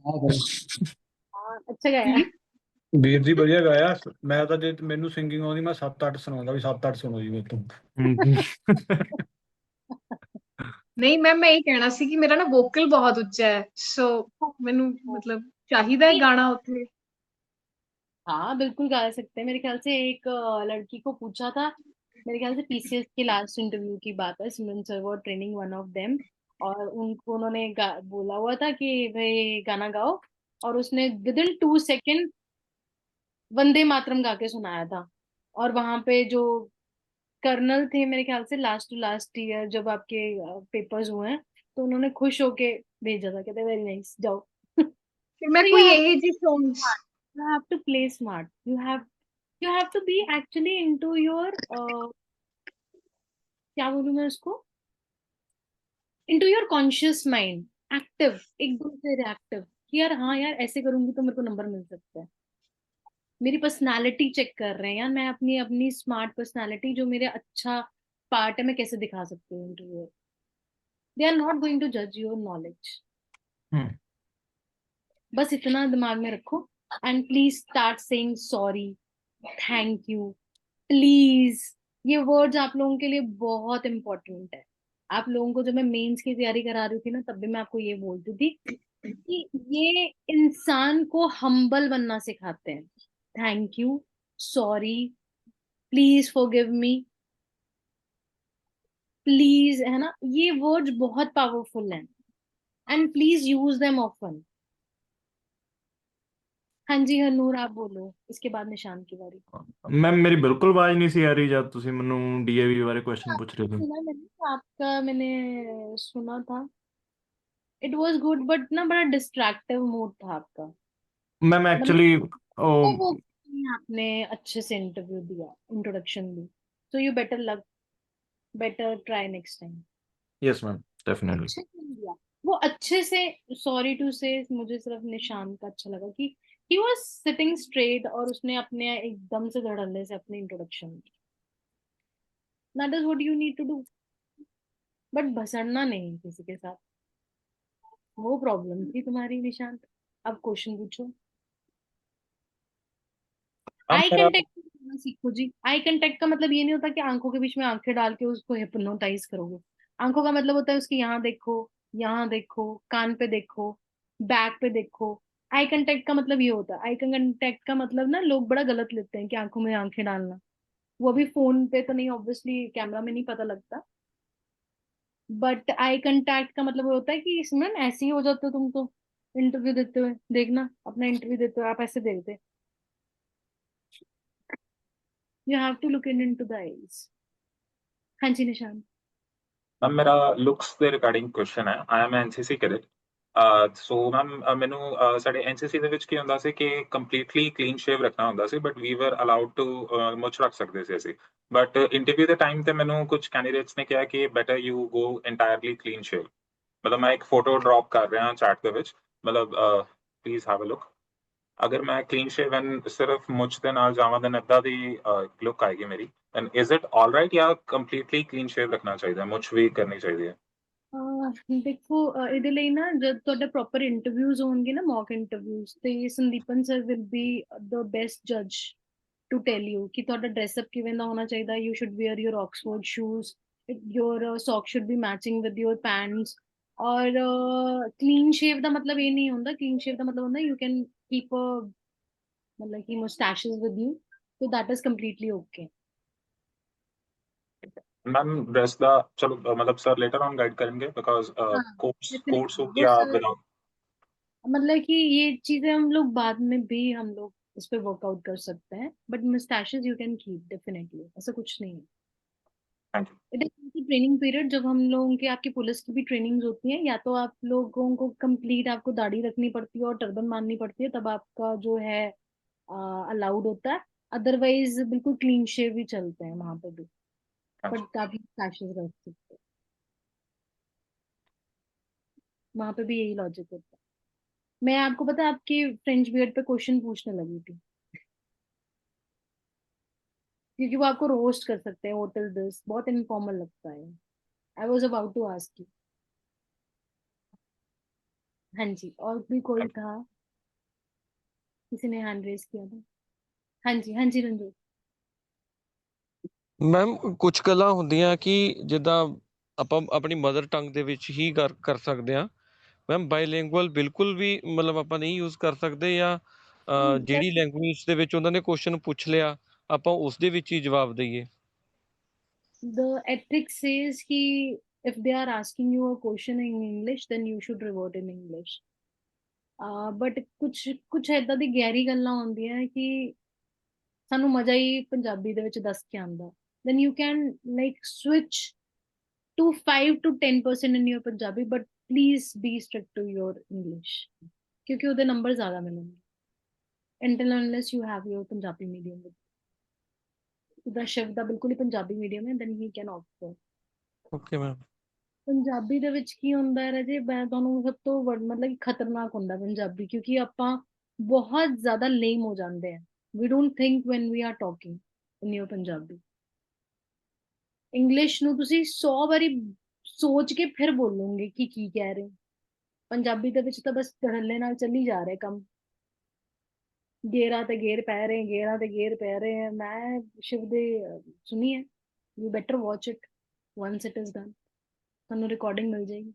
Speaker 1: हाँ, अच्छा गाया.
Speaker 5: ਵੀਰ ਜੀ ਵਧੀਆ ਗਾਇਆ. ਮੈਂ ਤਾਂ ਜੇ ਮੈਨੂੰ ਸਿੰਗਿੰਗ ਆਉਂਦੀ ਮੈਂ 7-8 ਸੁਣਾਉਂਦਾ ਵੀ 7-8 ਸੁਣੋ ਜੀ ਮੇਰੇ ਤੋਂ.
Speaker 6: ਨਹੀਂ ਮੈਮ ਮੈਂ ਇਹ ਕਹਿਣਾ ਸੀ ਕਿ ਮੇਰਾ ਨਾ ਵੋਕਲ ਬਹੁਤ ਉੱਚਾ ਹੈ, ਸੋ ਮੈਨੂੰ ਮਤਲਬ ਚਾਹੀਦਾ ਹੈ ਗਾਣਾ ਉੱਥੇ.
Speaker 1: हाँ बिल्कुल गा सकते हैं. मेरे ख्याल से एक लड़की को पूछा था, मेरे ख्याल से पीसीएस के लास्ट इंटरव्यू की बात है. सिमरन सर वो ट्रेनिंग वन ऑफ देम, और उनको उन्होंने बोला हुआ था कि भाई गाना गाओ, और उसने with in 2 second Vande Mataram गा के सुनाया था. और वहां पे जो कर्नल थे मेरे ख्याल से लास्ट टू लास्ट ईयर जब आपके पेपर्स हुए हैं, तो उन्होंने खुश होके भेजा था, कहते वेरी नाइस, जाओ.
Speaker 6: फिर मैं
Speaker 1: So
Speaker 6: कोई यही जी songs.
Speaker 1: you have to play smart. You have to be actually into your क्या बोलूं मैं उसको, into your conscious mind, active, एकदम से reactive कि यार हाँ यार ऐसे करूंगी तो मेरे को नंबर मिल सकता है. मेरी पर्सनालिटी चेक कर रहे हैं यार, मैं अपनी अपनी स्मार्ट पर्सनालिटी जो मेरे अच्छा पार्ट है मैं कैसे दिखा सकती हूँ interview. They are not going to जज योर नॉलेज. बस इतना दिमाग में रखो. And please start saying sorry, thank you, please. ये वर्ड्स आप लोगों के लिए बहुत इंपॉर्टेंट है. आप लोगों को जब मैं मेंस की तैयारी करा रही थी ना, तब भी मैं आपको ये बोलती थी कि ये इंसान को हम्बल बनना सिखाते हैं. Thank you, sorry, please forgive me, please, है ना. ये वर्ड्स बहुत पावरफुल हैं and please use them often. हाँ जी हनूर आप बोलो, इसके बाद निशान की बारी.
Speaker 12: मैम मेरी बिल्कुल आवाज नहीं सी आ रही जब ਤੁਸੀਂ ਮੈਨੂੰ ਡੀਏਵੀ ਬਾਰੇ क्वेश्चन पूछ रहे थे.
Speaker 1: सुना मैंने आपका, मैंने सुना था. इट वाज गुड बट ना बड़ा डिस्ट्रैक्टिव मूड था आपका.
Speaker 12: मैम
Speaker 1: मतलब
Speaker 12: एक्चुअली
Speaker 1: वो नहीं आपने अच्छे से इंटरव्यू दिया, introduction the. So you better luck, better try next time.
Speaker 12: Yes ma'am definitely.
Speaker 1: अच्छे से नहीं दिया वो, अच्छे से. सॉरी टू से मुझे सिर्फ निशान का अच्छा लगा कि he was sitting straight और उसने अपने एकदम से धड़ल्ले से अपने इंट्रोडक्शन दी. That is what you need to do. But भसड़ना नहीं किसी के साथ, वो प्रॉब्लम थी तुम्हारी निशांत. अब क्वेश्चन पूछो. आई कांटेक्ट सीखो जी. आई कांटेक्ट का मतलब ये नहीं होता कि आंखों के बीच में आंखें डाल के उसको हिप्नोटाइज करोगे. आंखों का मतलब होता है उसके यहाँ देखो, कान पे देखो, बैक पे देखो. आई कांटेक्ट का मतलब ये होता है. आई कांटेक्ट का मतलब ना लोग बड़ा गलत लेते हैं कि आंखों में आंखें डालना. वो भी फोन पे तो नहीं, ऑब्वियसली कैमरा में नहीं पता लगता. बट आई कांटेक्ट का मतलब होता है कि इसमें ऐसे ही हो जाते हो तुम तो. इंटरव्यू देते हुए देखना, अपना इंटरव्यू देते हुए आप ऐसे देखते. You have to look into the eyes. हाँ जी निशान.
Speaker 11: मैम मेरा लुक्स के रिगार्डिंग क्वेश्चन है. I am NCC cadet so ma'am ਮੈਨੂੰ ਸਾਡੇ ਐਨਸੀਸੀ ਦੇ ਵਿੱਚ ਕੀ ਹੁੰਦਾ ਸੀ ਕਿ ਕੰਪਲੀਟਲੀ ਕਲੀਨ ਸ਼ੇਵ ਰੱਖਣਾ ਹੁੰਦਾ ਸੀ, ਬਟ ਵੀ ਵਰ ਅਲਾਉਡ ਟੂ ਮੁੱਛ ਰੱਖ ਸਕਦੇ ਸੀ ਅਸੀਂ। ਬਟ ਇੰਟਰਵਿਊ ਦੇ ਟਾਈਮ ਤੇ ਮੈਨੂੰ ਕੁਝ ਕੈਂਡੀਡੇਟਸ ਨੇ ਕਿਹਾ ਕਿ better you go entirely clean shave. ਮਤਲਬ ਮੈਂ ਇੱਕ ਫੋਟੋ ਡ੍ਰੌਪ ਕਰ ਰਿਹਾ ਚੈਟ ਦੇ ਵਿੱਚ, ਮਤਲਬ ਪਲੀਜ਼ ਹੈਵ ਅ ਲੁੱਕ। ਅਗਰ ਮੈਂ ਕਲੀਨ ਸ਼ੇਵਨ ਸਿਰਫ ਮੁੱਛ ਦੇ ਨਾਲ ਜਾਵਾਂ ਤਾਂ ਇੱਦਾਂ ਦੀ ਲੁੱਕ ਆਏਗੀ ਮੇਰੀ। And is it all right ਜਾਂ ਕੰਪਲੀਟਲੀ ਕਲੀਨ ਸ਼ੇਵ ਰੱਖਣਾ ਚਾਹੀਦਾ, ਮੁੱਛ ਵੀ ਕਰਨੀ ਚਾਹੀਦੀ ਹੈ?
Speaker 1: ਦੇਖੋ ਇਹਦੇ ਲਈ ਨਾ ਜਦ ਤੁਹਾਡੇ ਪ੍ਰੋਪਰ ਇੰਟਰਵਿਊਜ਼ ਹੋਣਗੇ ਨਾ, ਮੌਕ ਇੰਟਰਵਿਊਜ਼, ਤੇ Sandipan sir will be the best ਜੱਜ ਟੂ ਟੈਲ ਯੂ ਕਿ ਤੁਹਾਡਾ ਡਰੈਸਅਪ ਕਿਵੇਂ ਦਾ ਹੋਣਾ ਚਾਹੀਦਾ। You should wear your Oxford shoes, your sock should be matching with your pants. ਔਰ ਕਲੀਨ ਸ਼ੇਵ ਦਾ ਮਤਲਬ ਇਹ ਨਹੀਂ ਹੁੰਦਾ, ਕਲੀਨ ਸ਼ੇਵ ਦਾ ਮਤਲਬ ਹੁੰਦਾ ਯੂ ਕੈਨ ਕੀਪ ਮਤਲਬ ਕਿ moustaches with you, so that is completely okay.
Speaker 11: Ma'am dress ਦਾ ਚਲੋ ਮਤਲਬ ਸਰ ਲੇਟਰ ਔਨ ਗਾਈਡ ਕरेंगे बिकॉज कोट सूट या विदाउट,
Speaker 1: मतलब कि ये चीजें हम लोग बाद में भी हम लोग इस पे वर्कआउट कर सकते हैं, but moustaches you can keep definitely, ऐसा कुछ नहीं है।
Speaker 11: Thank you.
Speaker 1: It is training period, जब हम लोगों के आपकी पुलिस की भी ट्रेनिंग्स होती है, या तो आप लोगों को कंप्लीट आपको दाढ़ी रखनी पड़ती है और टर्बन मारनी पड़ती है, तब आपका जो है अलाउड होता है। अदरवाइज बिल्कुल क्लीन शेव ही चलते हैं वहां पे भी, बट आप मुस्टैशेस रख सकते हैं, वहां पे भी यही लॉजिक होता है। मैं आपको पता है आपकी फ्रेंच बियर्ड पे क्वेश्चन पूछने लगी थी, क्योंकि वो आपको रोस्ट कर सकते हैं, होटल दिस बहुत इनफॉर्मल लगता है। I was about to ask you. हाँ जी, और भी कोई था? किसी ने हैंड रेज किया था? हाँ जी, हाँ जी रंजू।
Speaker 7: ਮੈਮ ਕੁਝ ਗੱਲਾਂ ਹੁੰਦੀਆਂ ਕਿ ਜਿੱਦਾਂ ਆਪਾਂ ਆਪਣੀ ਮਦਰ ਟੰਗ ਦੇ ਵਿੱਚ ਹੀ ਕਰ ਸਕਦੇ ਹਾਂ। ਮੈਮ ਬਾਈਲਿੰਗੁਅਲ ਬਿਲਕੁਲ ਵੀ ਮਤਲਬ ਆਪਾਂ ਨਹੀਂ ਯੂਜ਼ ਕਰ ਸਕਦੇ, ਜਾਂ ਜਿਹੜੀ ਲੈਂਗੁਏਜ ਦੇ ਵਿੱਚ ਉਹਨਾਂ ਨੇ ਕੁਐਸਚਨ ਪੁੱਛ ਲਿਆ ਆਪਾਂ ਉਸ ਦੇ ਵਿੱਚ ਹੀ ਜਵਾਬ ਦਈਏ?
Speaker 1: The ethics says कि if they are asking you a question in English, then you should revert in English. But ਕੁਝ ਏਦਾਂ ਦੀ ਗਹਿਰੀ ਗੱਲਾਂ ਹੁੰਦੀਆਂ ਕਿ ਸਾਨੂੰ ਮਜ਼ਾ ਹੀ ਪੰਜਾਬੀ ਦੇ ਵਿੱਚ ਦੱਸ ਕੇ ਆਉਂਦਾ, then you can like switch to 5 to 10% in your Punjabi, but please be strict to your English, क्योंकि ਉਹਦੇ ਨੰਬਰ ਜ਼ਿਆਦਾ ਮਿਲਣਗੇ until unless you have your Punjabi medium with ਦਾ ਸ਼ਿਵ ਦਾ ਬਿਲਕੁਲ ਹੀ ਪੰਜਾਬੀ ਮੀਡੀਅਮ ਹੈ, then he can opt for।
Speaker 7: Okay ma'am.
Speaker 1: Punjabi ਦੇ ਵਿੱਚ ਕੀ ਹੁੰਦਾ ਹੈ ਰਾਜੇ, ਮੈਂ ਤੁਹਾਨੂੰ ਸਭ ਤੋਂ ਮਤਲਬ ਕਿ ਖਤਰਨਾਕ ਹੁੰਦਾ ਪੰਜਾਬੀ, ਕਿਉਂਕਿ ਆਪਾਂ ਬਹੁਤ ਜ਼ਿਆਦਾ ਲੇਮ ਹੋ ਜਾਂਦੇ ਆ। we don't think when we are talking in your Punjabi. English ਨੂੰ ਤੁਸੀਂ 100 ਵਾਰੀ ਸੋਚ ਕੇ ਫਿਰ ਬੋਲੋਗੇ ਕਿ ਕੀ ਕਹਿ ਰਹੇ ਹੋ। ਪੰਜਾਬੀ ਦੇ ਵਿੱਚ ਤਾਂ ਬਸ ਧੜੱਲੇ ਨਾਲ ਚੱਲੀ ਜਾ ਰਿਹਾ ਕੰਮ, ਗੇਰਾਂ ਤੇ ਗੇਰ ਪੈ ਰਹੇ, ਗੇਰਾਂ ਤੇ ਗੇਰ ਪੈ ਰਹੇ ਹੈ। ਮੈਂ ਸ਼ਿਵ ਦੇ ਸੁਣੀ ਹੈ, you better watch it once it is done, ਤੁਹਾਨੂੰ ਰਿਕਾਰਡਿੰਗ ਮਿਲ ਜਾਏਗੀ।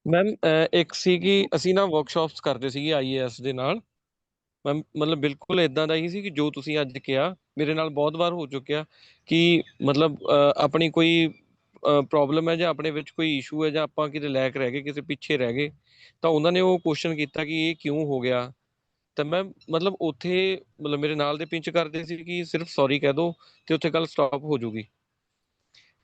Speaker 7: ਮੈਮ ਇੱਕ ਸੀ ਕਿ ਅਸੀਂ ਨਾ ਵਰਕਸ਼ਾਪਸ ਕਰਦੇ ਸੀਗੇ IAS ਦੇ ਨਾਲ। ਮੈਮ ਮਤਲਬ ਬਿਲਕੁਲ ਇਦਾਂ ਦਾ ਹੀ ਸੀ ਕਿ ਜੋ ਤੁਸੀਂ ਅੱਜ ਕਿਹਾ ਮੇਰੇ ਨਾਲ ਬਹੁਤ ਵਾਰ ਹੋ ਚੁੱਕਿਆ ਕਿ ਮਤਲਬ ਆਪਣੀ ਕੋਈ ਪ੍ਰੋਬਲਮ ਹੈ ਜਾਂ ਆਪਣੇ ਵਿੱਚ ਕੋਈ ਇਸ਼ੂ ਹੈ ਜਾਂ ਆਪਾਂ ਕਿਤੇ ਲੈਕ ਰਹਿ ਗਏ, ਕਿਸੇ ਪਿੱਛੇ ਰਹਿ ਗਏ, ਤਾਂ ਉਹਨਾਂ ਨੇ ਉਹ ਕੁਐਸਚਨ ਕੀਤਾ ਕਿ ਇਹ ਕਿਉਂ ਹੋ ਗਿਆ। ਤਾਂ ਮੈਂ ਮਤਲਬ ਉੱਥੇ ਮਤਲਬ ਮੇਰੇ ਨਾਲ ਦੇ ਪਿੰਚ ਕਰਦੇ ਸੀ ਕਿ ਸਿਰਫ ਸੌਰੀ ਕਹਿ ਦਿਓ ਤੇ ਉੱਥੇ ਗੱਲ ਸਟਾਪ ਹੋ ਜਾਊਗੀ।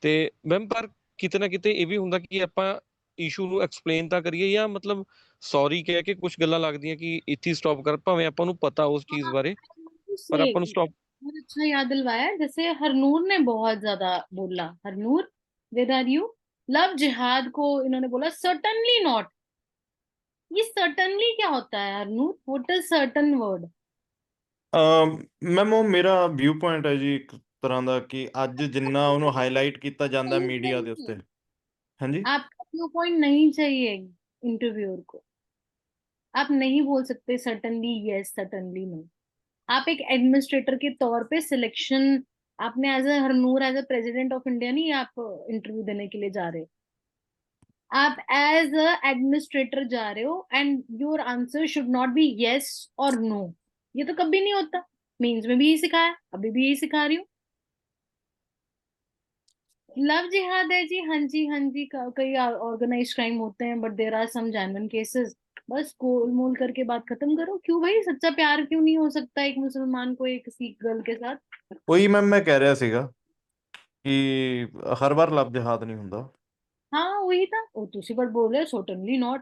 Speaker 7: ਤੇ ਮੈਮ ਪਰ ਕਿਤੇ ਨਾ ਕਿਤੇ ਇਹ ਵੀ ਹੁੰਦਾ ਕਿ ਆਪਾਂ ਇਸ਼ੂ ਨੂੰ ਐਕਸਪਲੇਨ ਤਾਂ ਕਰੀਏ, ਜਾਂ ਮਤਲਬ ਸੌਰੀ ਕਹਿ ਕੇ ਕੁਝ ਗੱਲਾਂ ਲੱਗਦੀਆਂ ਕਿ ਇੱਥੇ ਸਟਾਪ ਕਰ, ਭਾਵੇਂ ਆਪਾਂ ਨੂੰ ਪਤਾ ਉਸ ਚੀਜ਼ ਬਾਰੇ, पर अपन स्टॉप।
Speaker 1: बहुत अच्छा याद दिलवाया। जैसे हरनूर ने बहुत ज्यादा बोला, Harnoor where are you, love जिहाद को इन्होंने बोला सर्टनली नॉट। ये सर्टनली क्या होता है Harnoor, what is certain word?
Speaker 12: Ma'am ਉਹ ਮੇਰਾ ਵਿਊ ਪੁਆਇੰਟ ਹੈ ਜੀ ਇੱਕ ਤਰ੍ਹਾਂ ਦਾ, ਕਿ ਅੱਜ ਜਿੰਨਾ ਉਹਨੂੰ ਹਾਈਲਾਈਟ ਕੀਤਾ ਜਾਂਦਾ ਮੀਡੀਆ ਦੇ ਉੱਤੇ। ਹਾਂਜੀ,
Speaker 1: आपका व्यू पॉइंट नहीं चाहिए इंटरव्यूअर को, आप नहीं बोल सकते सर्टनली यस सर्टनली नो। आप एक एडमिनिस्ट्रेटर के तौर पे सिलेक्शन, आपने as a Harnoor as a president of India नहीं आप इंटरव्यू देने के लिए जा रहे हो, आप एज अ एडमिनिस्ट्रेटर जा रहे हो, and your answer should not be yes और नो। ये तो कभी नहीं होता, मीन्स में भी यही सिखाया, अभी भी यही सिखा रही हूँ। लव जिहाद है जी, हाँ जी हाँ जी, कई ऑर्गेनाइज क्राइम होते हैं, but there are some genuine cases. बस गोल मोल करके बात खत्म करो। क्यों भाई, सच्चा प्यार क्यों नहीं हो सकता एक मुसलमान को एक सिख गर्ल के साथ?
Speaker 12: ਉਹੀ ਮੈਮ ਮੈਂ ਕਹਿ ਰਿਹਾ ਸੀਗਾ ਕਿ ਹਰ ਵਾਰ ਲਵ ਜਿਹਾਦ ਨਹੀਂ ਹੁੰਦਾ।
Speaker 1: हाँ वही था, ਉਹ ਤੁਸੀਂ ਪਰ बोल रहे हो certainly not।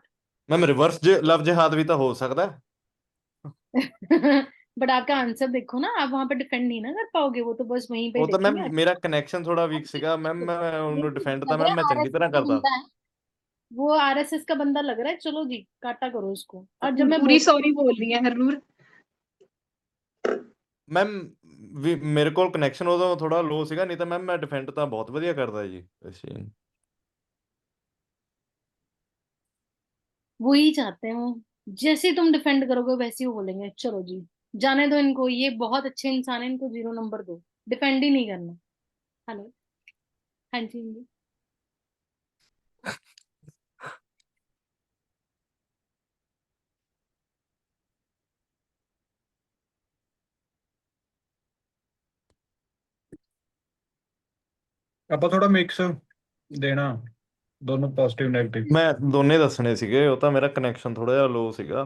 Speaker 12: Ma'am reverse love जिहाद भी तो हो सकता है।
Speaker 1: बट आपका आंसर देखो ना, आप वहां पे डिफेंड नहीं ना कर पाओगे, वो तो बस वहीं पे
Speaker 12: वो तो मैम
Speaker 1: देखेंगे।
Speaker 12: मेरा कनेक्शन थोड़ा वीक सीगा मैम, मैं ਉਹਨੂੰ डिफेंड ਤਾਂ
Speaker 1: लग रहा
Speaker 12: मैम मैं
Speaker 1: है
Speaker 12: चंगी
Speaker 1: आरएसएस
Speaker 12: तरह
Speaker 1: का
Speaker 12: करदा।
Speaker 1: बंदा है, वो आरएसएस का बंदा लग रहा है। चलो जी काटा करो उसको। और जब मैं
Speaker 6: पूरी सॉरी बोल रही है हरनूर।
Speaker 12: ਮੈਮ ਵੀ ਮੇਰੇ ਕੋਲ ਕਨੈਕਸ਼ਨ ਉਦੋਂ ਥੋੜਾ ਲੋ ਸੀਗਾ, ਨਹੀਂ ਤਾਂ ਮੈਮ ਮੈਂ ਡਿਫੈਂਡ ਤਾਂ ਬਹੁਤ ਵਧੀਆ ਕਰਦਾ ਜੀ ਇਸ ਚੀਜ਼ ਨੂੰ।
Speaker 1: वही चाहते हैं वो, जैसे ही तुम डिफेंड करोगे वैसे ही वो बोलेंगे चलो जी जाने दो इनको, ये बहुत अच्छे इंसान है, इनको 0 नंबर दो, डिफेंड ही नहीं करना। हेलो, हाँ जी हाँ जी।
Speaker 5: ਆਪਾਂ ਥੋੜਾ ਮਿਕਸ ਦੇਣਾ, ਦੋਨੋਂ ਪੋਜ਼ਿਟਿਵ ਨੈਗੇਟਿਵ।
Speaker 12: ਮੈਂ ਦੋਨੇ ਦੱਸਣੇ ਸੀਗੇ, ਉਹ ਤਾਂ ਮੇਰਾ ਕਨੈਕਸ਼ਨ ਥੋੜਾ ਜਿਹਾ ਲੋ ਸੀਗਾ।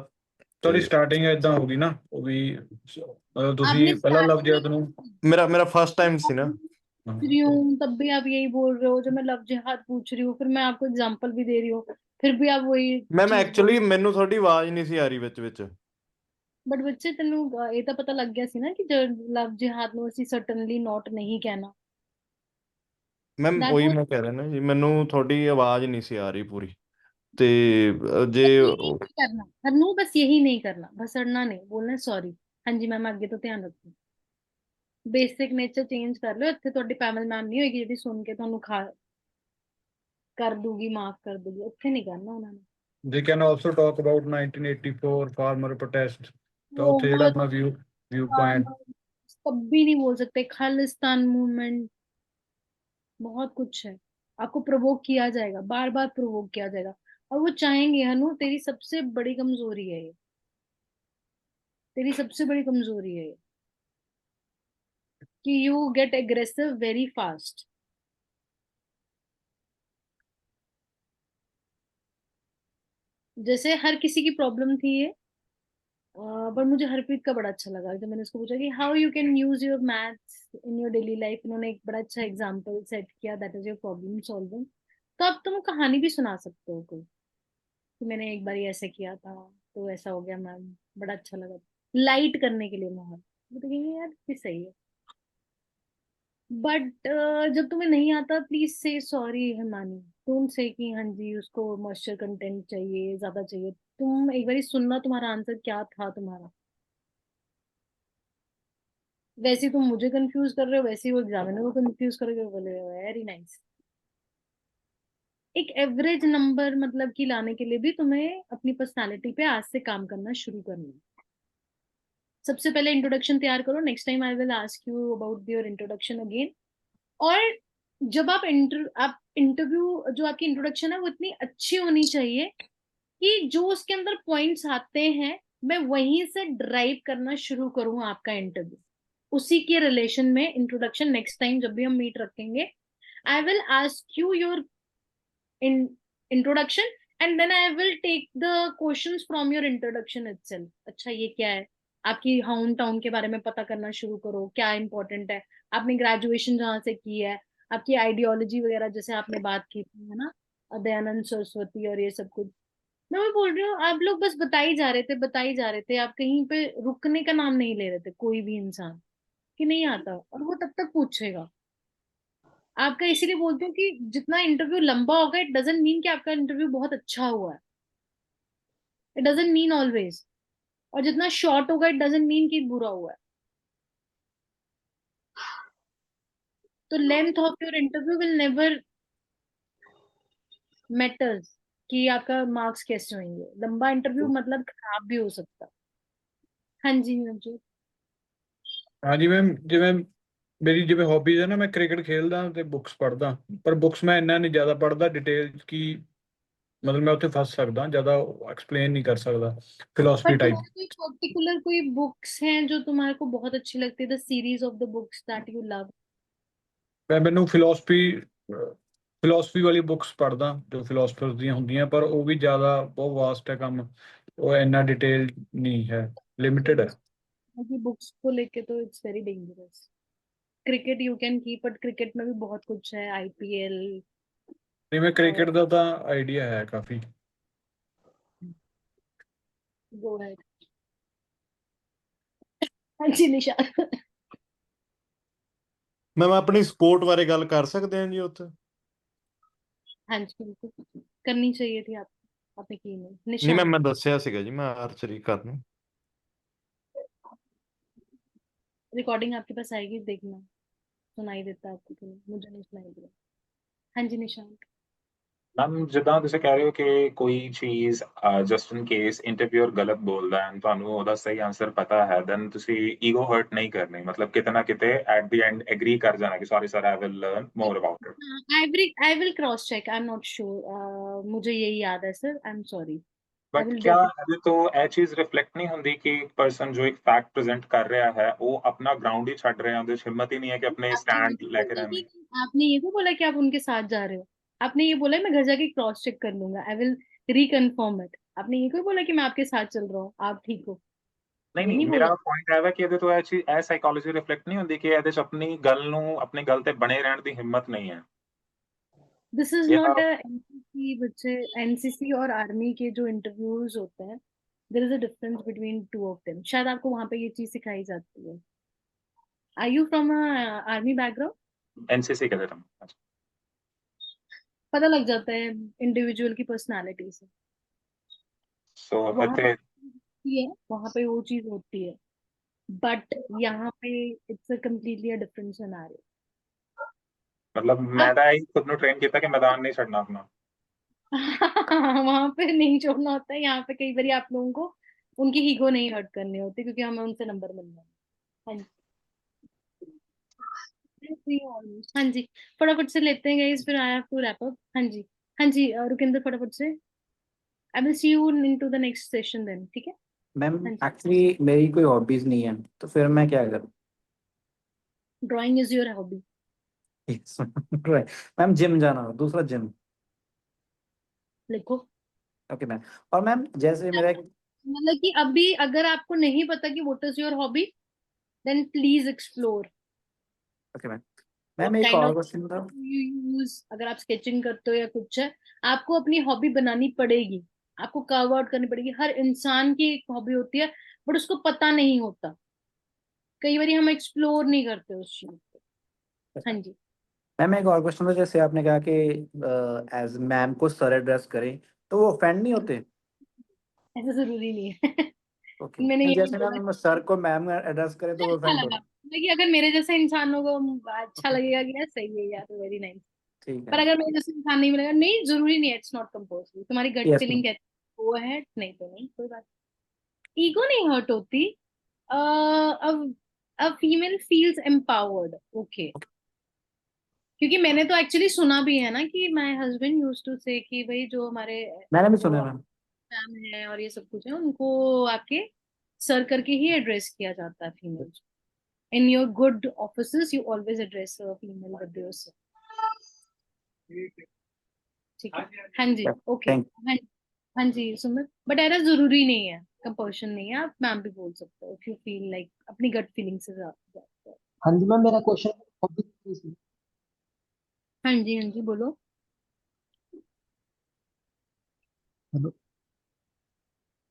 Speaker 5: ਤੁਹਾਡੀ ਸਟਾਰਟਿੰਗ ਏਦਾਂ ਹੋ ਗਈ ਨਾ, ਉਹ ਵੀ
Speaker 1: आपने
Speaker 5: ਤੁਸੀਂ ਪਹਿਲਾਂ
Speaker 1: स्टार्ट
Speaker 5: ਲਵ ਜਿਹਾਦ ਨੂੰ।
Speaker 12: मेरा फर्स्ट टाइम सी ना।
Speaker 1: पूछ रही हूँ तब भी आप यही बोल रहे हो, जब मैं लव जिहाद पूछ रही हूँ फिर मैं आपको एग्जांपल भी दे रही हूँ, फिर भी आप वही
Speaker 12: मैम
Speaker 1: चीज बोल।
Speaker 12: एक्चुअली ਮੈਨੂੰ ਤੁਹਾਡੀ ਆਵਾਜ਼ ਨਹੀਂ ਸੀ ਆ ਰਹੀ ਵਿੱਚ।
Speaker 1: बट बच्चे तेनू ये तो पता लग गया सी ना कि जो लव जिहाद ਨੂੰ ਅਸੀਂ certainly not नहीं कहना।
Speaker 12: मैम
Speaker 1: That
Speaker 12: ਉਹੀ
Speaker 1: was
Speaker 12: ਮੈਂ ਕਹਿ ਰਿਹਾ ਨਾ ਜੀ, ਮੈਨੂੰ ਤੁਹਾਡੀ ਆਵਾਜ਼ ਨਹੀਂ ਸੀ ਆ ਰਹੀ ਪੂਰੀ, ਤੇ ਜੇ
Speaker 1: बस यही नहीं करना हरनू, बस यही नहीं करना, बस अड़ना नहीं, बोलना सॉरी। हाँ जी मैम आगे तो ध्यान रखो, बेसिक नेचर चेंज कर लो। ਇੱਥੇ ਤੁਹਾਡੀ ਪੈਮਲ ਮੈਮ ਨਹੀਂ ਹੋਏਗੀ ਜਿਹੜੀ ਸੁਣ ਕੇ ਤੁਹਾਨੂੰ ਖਾ ਕਰ ਦੂਗੀ, ਮਾਫ ਕਰ ਦੂਗੀ, ਉੱਥੇ ਨਹੀਂ ਕਰਨਾ ਉਹਨਾਂ ਨੇ।
Speaker 5: They can also talk about 1984 farmer protest, ਤਾਂ ਉੱਥੇ ਜਿਹੜਾ
Speaker 1: बहुत
Speaker 5: ਆਪਣਾ व्यू पॉइंट।
Speaker 1: कभी नहीं बोल सकते, खालिस्तान मूवमेंट, बहुत कुछ है। आपको प्रोवोक किया जाएगा, बार बार प्रोवोक किया जाएगा, और वो चाहेंगे हनु, तेरी सबसे बड़ी कमजोरी है ये, तेरी सबसे बड़ी कमजोरी है ये कि you get aggressive very fast. जैसे हर किसी की प्रॉब्लम थी ये, पर मुझे हरप्रीत का बड़ा अच्छा लगा जब मैंने उसको पूछा कि how you can use your maths in your daily life. इन्होंने एक बड़ा अच्छा एग्जांपल सेट किया, that is your problem solving. तो अब तुम कहानी भी सुना सकते हो कोई, कि मैंने एक बार ऐसे किया था तो ऐसा हो गया मैम, बड़ा अच्छा लगा, लाइट करने के लिए माहौल। मैं तो कहेंगे यार भी सही है। बट जब तुम्हें नहीं आता प्लीज से सॉरी हिमानी, तुम से कि हाँ जी उसको मॉइस्चर कंटेंट चाहिए, ज्यादा चाहिए। तुम एक बार सुनना तुम्हारा आंसर क्या था तुम्हारा, वैसे ही तुम मुझे कंफ्यूज कर रहे हो, वैसे ही वो एग्जामिनर को कंफ्यूज कर रहे हो। बोले वेरी नाइस। एक एवरेज नंबर मतलब कि लाने के लिए भी तुम्हें अपनी पर्सनालिटी पे आज से काम करना शुरू करना है। सबसे पहले इंट्रोडक्शन तैयार करो, next time I will ask you about your introduction again. और जब आप इंटरव्यू जो आपकी इंट्रोडक्शन है वो इतनी अच्छी होनी चाहिए कि जो उसके अंदर पॉइंट्स आते हैं मैं वहीं से ड्राइव करना शुरू करूं आपका इंटरव्यू, उसी के रिलेशन में इंट्रोडक्शन। नेक्स्ट टाइम जब भी हम मीट रखेंगे I will ask you your introduction and then I will take the questions from your introduction itself. अच्छा ये क्या है, आपकी होम टाउन के बारे में पता करना शुरू करो, क्या इंपॉर्टेंट है, आपने ग्रेजुएशन जहाँ से की है, आपकी आइडियोलॉजी वगैरह जैसे आपने बात की थी है ना, दयानंद सरस्वती और ये सब कुछ। मैं वही बोल रही हूँ, आप लोग बस बताई जा रहे थे बताई जा रहे थे, आप कहीं पे रुकने का नाम नहीं ले रहे थे कोई भी इंसान, कि नहीं आता और वो तब तक पूछेगा। आपका इसीलिए बोलती हूँ कि जितना इंटरव्यू लंबा होगा इट डजंट मीन कि आपका इंटरव्यू बहुत अच्छा हुआ है, इट डजंट मीन ऑलवेज। और जितना शॉर्ट होगा इट डजंट मीन कि बुरा हुआ है। तो length of your interview will never matters कि आपका मार्क्स कैसे होंगे। लंबा इंटरव्यू मतलब खराब भी हो सकता है। हाँ जी जी।
Speaker 5: हाँ जी मैम, जिवें मेरी जिवें हॉबीज है ना, मैं क्रिकेट खेलदा ਤੇ ਬੁੱਕਸ ਪੜ੍ਹਦਾ, ਪਰ ਬੁੱਕਸ ਮੈਂ ਇੰਨਾ ਨਹੀਂ ਜ਼ਿਆਦਾ ਪੜ੍ਹਦਾ डिटेल की, मतलब मैं ਉੱਥੇ फंस सकदा, ਜ਼ਿਆਦਾ एक्सप्लेन नहीं कर सकदा फिलॉसफी
Speaker 1: पर
Speaker 5: टाइप।
Speaker 1: तुम्हारे कोई पर्टिकुलर कोई बुक्स हैं जो तुम्हारे को बहुत अच्छी लगती है, the series of the books that you love?
Speaker 5: ਮੈਨੂੰ ਫਿਲੋਸਫੀ ਵਾਲੀ ਬੁੱਕਸ ਪੜ੍ਹਦਾ ਜੋ ਫਿਲੋਸਫਰਸ ਦੀਆਂ ਹੁੰਦੀਆਂ, ਪਰ ਉਹ ਵੀ ਜ਼ਿਆਦਾ ਬਹੁਤ ਵਾਸਟ ਹੈ ਕੰਮ, ਉਹ ਇੰਨਾ डिटेल नहीं है, लिमिटेड है।
Speaker 1: की बुक्स को लेके तो it's very dangerous. Cricket you can keep, but cricket में भी बहुत कुछ है, आईपीएल
Speaker 5: नहीं, मैं क्रिकेट का ਤਾਂ ਆਈਡੀਆ ਹੈ ਕਾਫੀ।
Speaker 1: Go ahead. हाँ जी निशा।
Speaker 12: ਮੈਮ ਆਪਣੀ ਸਪੋਰਟ ਬਾਰੇ ਗੱਲ ਕਰ ਸਕਦੇ ਹਾਂ ਜੀ ਉੱਥੇ?
Speaker 1: हाँ जी बिल्कुल करनी चाहिए थी आप, आपने की नहीं।
Speaker 12: ਨਹੀਂ
Speaker 1: निशान
Speaker 12: ਮੈਮ, ਮੈਂ ਦੱਸਿਆ ਸੀਗਾ ਜੀ ਮੈਂ ਆਰਚਰੀ ਕਰਨੀ।
Speaker 1: रिकॉर्डिंग आपके पास आएगी, देखना सुनाई देता है आपको कि नहीं, मुझे नहीं सुनाई दिया। हाँ जी निशांत।
Speaker 11: ਮੈਮ ਜਿੱਦਾਂ ਤੁਸੀਂ ਕਹਿ ਰਹੇ ਹੋ ਕਿ ਕੋਈ ਚੀਜ਼ ਜਸਟ ਇਨ ਕੇਸ ਇੰਟਰਵਿਊਅਰ ਗਲਤ ਬੋਲਦਾ ਹੈ ਤੁਹਾਨੂੰ ਉਹਦਾ ਸਹੀ ਆਨਸਰ ਪਤਾ ਹੈ, ਦੈਨ ਤੁਸੀਂ ਈਗੋ ਹਰਟ ਨਹੀਂ ਕਰਨੀ, ਮਤਲਬ ਕਿਤੇ ਨਾ ਕਿਤੇ ਐਟ ਦੀ ਐਂਡ ਐਗਰੀ ਕਰ ਜਾਣਾ ਕਿ sorry sir I will learn more about it.
Speaker 1: I will cross check. I'm not sure. मुझे यही याद है sir. I'm sorry. I
Speaker 11: but
Speaker 1: will
Speaker 11: ਕਿਆ
Speaker 1: definitely.
Speaker 11: ਇਹਦੇ ਤੋਂ ਇਹ ਚੀਜ਼ ਰਿਫਲੈਕਟ ਨਹੀਂ ਹੁੰਦੀ ਕਿ ਇੱਕ ਪਰਸਨ ਜੋ ਇੱਕ ਫੈਕਟ ਪ੍ਰੈਜ਼ੈਂਟ ਕਰ ਰਿਹਾ ਹੈ ਉਹ ਆਪਣਾ ਗਰਾਊਂਡ ਹੀ ਛੱਡ ਰਿਹਾ, ਉਹਦੇ 'ਚ ਹਿੰਮਤ ਹੀ ਨਹੀਂ है कि अपने
Speaker 1: आपने ये
Speaker 11: स्टैंड
Speaker 1: तो
Speaker 11: लेके
Speaker 1: बोला
Speaker 11: रहने।
Speaker 1: कि आपने ये तो बोला कि आप उनके साथ जा रहे हो। आपने ये बोला मैं घर जाके क्रॉस चेक कर लूंगा। I will reconfirm it. आपने ये कोई बोला कि मैं आपके साथ चल रहा हूँ, आप ठीक हो?
Speaker 11: ਨਹੀਂ
Speaker 1: ये
Speaker 11: ਨਹੀਂ,
Speaker 1: नहीं
Speaker 11: ਮੇਰਾ
Speaker 1: बोला।
Speaker 11: ਪੁਆਇੰਟ ਇਹ ਹੈ ਕਿ ਇਹਦੇ ਤੋਂ ਇਹ ਚੀਜ਼ ਇਹ ਸਾਈਕੋਲੋਜੀ ਰਿਫਲੈਕਟ ਨਹੀਂ ਹੁੰਦੀ ਕਿ ਇਹਦੇ 'ਚ ਆਪਣੀ ਗੱਲ ਨੂੰ ਆਪਣੀ ਗੱਲ ਤੇ ਬਣੇ ਰਹਿਣ ਦੀ ਹਿੰਮਤ ਨਹੀਂ ਹੈ।
Speaker 1: दिस इज
Speaker 11: ਇਹ
Speaker 1: नॉट
Speaker 11: ਤਾਂ
Speaker 1: अ एनसीसी। बच्चे एनसीसी और आर्मी के जो इंटरव्यूज होते हैं, there is a difference between two of them. शायद आपको वहां पे ये चीज सिखाई जाती है। Are you from a army background?
Speaker 11: NCC कहते हैं।
Speaker 1: पता लग जाता है इंडिविजुअल की पर्सनालिटी से।
Speaker 11: सो
Speaker 1: वहां पे
Speaker 11: ਇੱਥੇ
Speaker 1: होती है, वहां पे वो चीज होती है, बट यहाँ पे it's a completely a different scenario.
Speaker 11: मतलब मैं ਤਾਂ ਇਹੀ खुद ਨੂੰ ट्रेन ਕੀਤਾ कि मैदान नहीं छड़ना अपना।
Speaker 1: वहां पे नहीं छोड़ना होता है। यहाँ पे कई बार आप लोगों को उनकी ईगो नहीं हर्ट करनी होती, क्योंकि हमें उनसे नंबर मिलना है। हाँ जी। हाँ जी, फटाफट से लेते हैं गाइस, फिर I have to wrap up. हाँ जी। हाँ जी रुकिंदर फटाफट से। I will see you into the next session then, ठीक है?
Speaker 3: मैम
Speaker 1: हाँ जी।
Speaker 3: एक्चुअली मेरी कोई हॉबीज नहीं है, तो फिर मैं क्या करूँ?
Speaker 1: Drawing is your hobby.
Speaker 3: Ma'am gym जाना, दूसरा जिम।
Speaker 1: लिखो।
Speaker 3: Okay ma'am. और मैम जैसे मेरा
Speaker 1: मतलब कि अभी अगर आपको नहीं पता कि what is your hobby, then please explore
Speaker 3: okay ma'am.
Speaker 1: What
Speaker 3: ma'am एक
Speaker 1: काइंड
Speaker 3: और
Speaker 1: ऑफ
Speaker 3: क्वेश्चन था।
Speaker 1: You use. अगर आप स्केचिंग करते हो या कुछ है, आपको अपनी हॉबी बनानी पड़ेगी। आपको कार्व आउट करनी पड़ेगी। हर इंसान की एक हॉबी होती है, बट उसको पता नहीं होता। कई बार हम एक्सप्लोर नहीं करते उस चीज को। हाँ जी।
Speaker 3: मैम एक और क्वेश्चन था, जैसे आपने कहा कि एज मैम को सर एड्रेस करें, तो वो ऑफेंड नहीं होते?
Speaker 1: ऐसा जरूरी नहीं है।
Speaker 3: ओके।
Speaker 1: मैंने ये नहीं
Speaker 3: जैसे
Speaker 1: बोला।
Speaker 3: मैम सर को मैम एड्रेस करें तो वो
Speaker 1: अच्छा
Speaker 3: ऑफेंड
Speaker 1: लगा,
Speaker 3: होते?
Speaker 1: मतलब कि अगर मेरे जैसे इंसानों को अच्छा लगेगा कि यार सही है यार, वेरी नाइस।
Speaker 3: ठीक
Speaker 1: पर
Speaker 3: है।
Speaker 1: अगर मेरे जैसे इंसान नहीं मिलेगा, नहीं जरूरी नहीं है। It's not compulsory. तुम्हारी गट
Speaker 3: यस
Speaker 1: फीलिंग
Speaker 3: मैम।
Speaker 1: कहती है वो है, नहीं तो नहीं, कोई बात। ईगो नहीं हर्ट होती। A female feels empowered. Okay. क्योंकि मैंने तो एक्चुअली सुना भी है ना कि माय हस्बैंड यूज्ड टू से कि भाई जो हमारे
Speaker 3: मैंने भी
Speaker 1: वो
Speaker 3: सुना है मैम।
Speaker 1: मैम है और ये सब कुछ है, उनको आपके सर करके ही एड्रेस किया जाता है females. In your good offices you always address female with your sir. ठीक है। हाँ जी। ओके।
Speaker 3: थैंक
Speaker 1: हाँ, हाँ जी सुमित, बट ऐसा जरूरी नहीं है, कंपल्शन नहीं है। आप मैम भी बोल सकते हो इफ यू फील लाइक अपनी गट फीलिंग से ज्यादा।
Speaker 2: हाँ जी मैम, मेरा क्वेश्चन हॉबी।
Speaker 1: हाँ जी। हाँ जी बोलो।
Speaker 2: हेलो।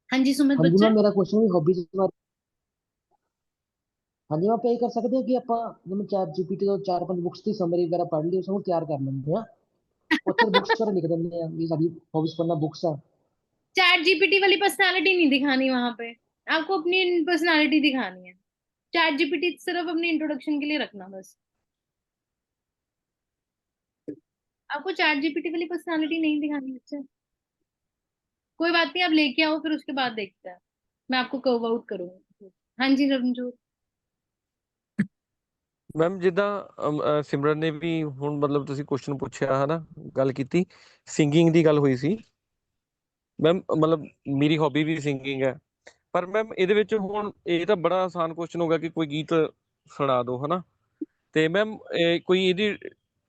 Speaker 1: हाँ जी सुमित
Speaker 2: हाँ जी
Speaker 1: बच्चे।
Speaker 2: मैम, मेरा क्वेश्चन भी हॉबीज बारे। हाँ जी, आप ਇਹ ਕਰ ਸਕਦੇ ਹੋ ਕਿ ਆਪਾਂ ਜਿਵੇਂ ਚੈਟ ਜੀਪੀਟੀ ਤੋਂ 4-5 ਬੁੱਕਸ ਦੀ ਸਮਰੀ ਵਗੈਰਾ ਪੜ੍ਹ ਲਈ, ਉਸ ਨੂੰ ਤਿਆਰ ਕਰ ਲੈਂਦੇ ਆ, ਉੱਥੇ ਬੁੱਕਸ ਪਰ लिख ਦਿੰਦੇ ਆ ਵੀ ਸਾਡੀ हॉबीज पढ़ना बुक्स है।
Speaker 1: चैट जीपीटी वाली पर्सनालिटी नहीं दिखानी वहां पे। आपको अपनी पर्सनालिटी दिखानी है। चैट जीपीटी सिर्फ अपनी इंट्रोडक्शन के लिए रखना बस। आपको चैट जीपीटी वाली पर्सनालिटी नहीं दिखानी बच्चे। कोई बात नहीं, आप लेके आओ, फिर उसके बाद देखते हैं। मैं आपको कर्व आउट करूंगी। हाँ जी रमजोत।
Speaker 7: ਮੈਮ ਜਿੱਦਾਂ ਸਿਮਰਨ ਨੇ ਵੀ ਹੁਣ ਮਤਲਬ ਤੁਸੀਂ ਕੁਐਸਚਨ ਪੁੱਛਿਆ ਹੈ ਨਾ, ਗੱਲ ਕੀਤੀ ਸਿੰਗਿੰਗ ਦੀ ਗੱਲ ਹੋਈ ਸੀ ਮੈਮ, ਮਤਲਬ ਮੇਰੀ ਹੌਬੀ ਵੀ ਸਿੰਗਿੰਗ ਹੈ, ਪਰ ਮੈਮ ਇਹਦੇ ਵਿੱਚ ਹੁਣ ਇਹ ਤਾਂ ਬੜਾ ਆਸਾਨ ਕੁਐਸਚਨ ਹੋ ਗਿਆ ਕਿ ਕੋਈ ਗੀਤ ਸੁਣਾ ਦਿਓ ਹੈ ਨਾ, ਤੇ ਮੈਮ ਕੋਈ ਇਹਦੀ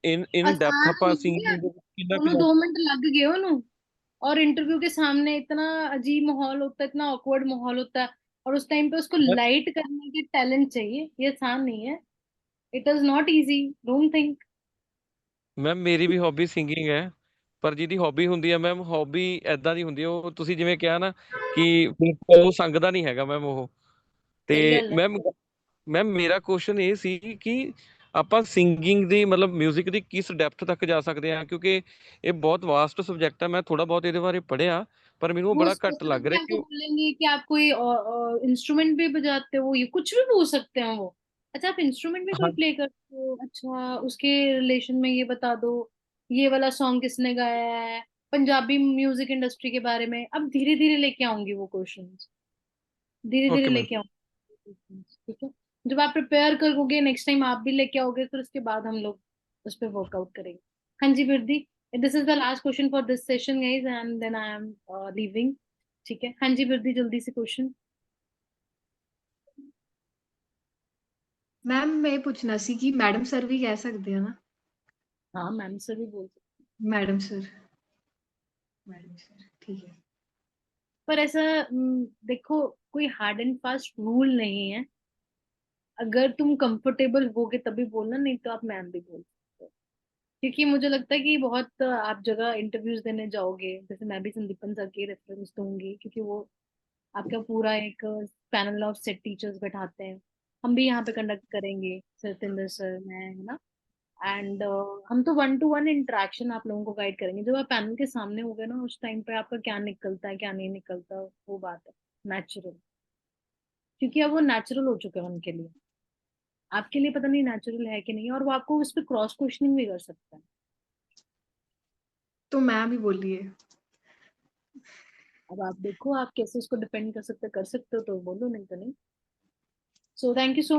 Speaker 7: ਇਨ ਡੈਪਥ
Speaker 1: आसान
Speaker 7: ਆਪਾਂ
Speaker 1: नहीं है।
Speaker 7: ਸਿੰਗਿੰਗ ਕਿੰਨਾ
Speaker 1: दोनों
Speaker 7: ਕੁ
Speaker 1: 2 मिनट लग गए उन्हों। और इंटरव्यू के सामने इतना अजीब माहौल होता है, इतना ऑकवर्ड माहौल होता है, और उस टाइम पे उसको लाइट करने की टैलेंट चाहिए। ये आसान नहीं है। It is not easy, don't think.
Speaker 7: Ma'am मेरी भी हॉबी सिंगिंग है, ਪਰ ਜਿਹਦੀ ਹੌਬੀ ਹੁੰਦੀ ਹੈ ਮੈਮ, ਹੌਬੀ ਏਦਾਂ ਦੀ ਹੁੰਦੀ ਹੈ, ਉਹ ਤੁਸੀਂ ਜਿਵੇਂ ਕਿਹਾ ਨਾ ਕਿ ਬਿਲਕੁਲ ਉਹ ਸੰਗਦਾ ਨਹੀਂ ਹੈਗਾ ਮੈਮ ਉਹ। ਤੇ
Speaker 1: ਸਹੀ ਗੱਲ ਹੈ।
Speaker 7: ਮੈਮ ਮੇਰਾ ਕੁਐਸਚਨ ਇਹ ਸੀ ਕਿ ਆਪਾਂ ਸਿੰਗਿੰਗ ਦੀ ਮਤਲਬ ਮਿਊਜ਼ਿਕ ਦੀ ਕਿਸ ਡੈਪਥ ਤੱਕ ਜਾ ਸਕਦੇ ਹਾਂ, ਕਿਉਂਕਿ ਇਹ ਬਹੁਤ ਵਾਸਟ ਸਬਜੈਕਟ ਹੈ। ਮੈਂ ਥੋੜਾ ਬਹੁਤ ਇਹਦੇ ਬਾਰੇ ਪੜ੍ਹਿਆ ਪਰ ਮੈਨੂੰ ਉਹ
Speaker 1: वो
Speaker 7: बड़ा
Speaker 1: उसको
Speaker 7: घट
Speaker 1: जब
Speaker 7: लग
Speaker 1: भी
Speaker 7: रहा
Speaker 1: आपको
Speaker 7: कि
Speaker 1: बोलेंगे कि आप कोई इंस्ट्रूमेंट भी बजाते हो, ये कुछ भी बोल सकते हैं वो। अच्छा, आप इंस्ट्रूमेंट भी कोई
Speaker 7: हाँ
Speaker 1: प्ले करते हो? अच्छा, उसके रिलेशन में ये बता दो, ये वाला सॉन्ग किसने गाया है, पंजाबी म्यूजिक इंडस्ट्री के बारे में। अब धीरे धीरे लेके आऊंगी वो क्वेश्चंस, धीरे धीरे
Speaker 7: ओके मैम।
Speaker 1: लेके आऊंगी questions, ठीक है? जब आप प्रिपेयर करोगे नेक्स्ट टाइम आप भी लेके आओगे, फिर उसके बाद हम लोग उस पर वर्कआउट करेंगे। हाँ जी Vriddhi, this is the last question for this session guys, and then I am leaving. ठीक है, हाँ जी वृद्धि, जल्दी से क्वेश्चन।
Speaker 6: मैम मैं पूछना सी कि मैडम सर भी कह सकते हैं ना?
Speaker 1: हाँ मैम सर भी बोल सकते
Speaker 6: मैडम सर, मैडम सर, ठीक है।
Speaker 1: पर ऐसा देखो, कोई हार्ड एंड फास्ट रूल नहीं है। अगर तुम कंफर्टेबल होगे तभी बोलना, नहीं तो आप मैम भी बोल सकते हो। क्योंकि मुझे लगता है कि बहुत आप जगह इंटरव्यूज देने जाओगे, जैसे मैं भी संदीपन सर की रेफरेंस दूंगी, क्योंकि वो आपका पूरा एक पैनल ऑफ सेट टीचर्स बैठाते हैं। हम भी यहाँ पे कंडक्ट करेंगे, सत्येंद्र सर, मैं, है ना। एंड हम तो 1-to-1 इंटरेक्शन आप लोगों को गाइड करेंगे। जब आप पैनल के सामने हो गए ना, उस टाइम पे आपका क्या निकलता है क्या नहीं निकलता, वो बात है नेचुरल। क्योंकि अब वो नेचुरल हो चुका है उनके लिए, आपके लिए पता नहीं नेचुरल है कि नहीं, और वो आपको उस पर क्रॉस क्वेश्चनिंग भी कर सकता है।
Speaker 6: तो मैम ही बोलिए।
Speaker 1: अब आप देखो आप कैसे उसको डिपेंड कर सकते हो तो बोलो, नहीं तो नहीं। So thank you so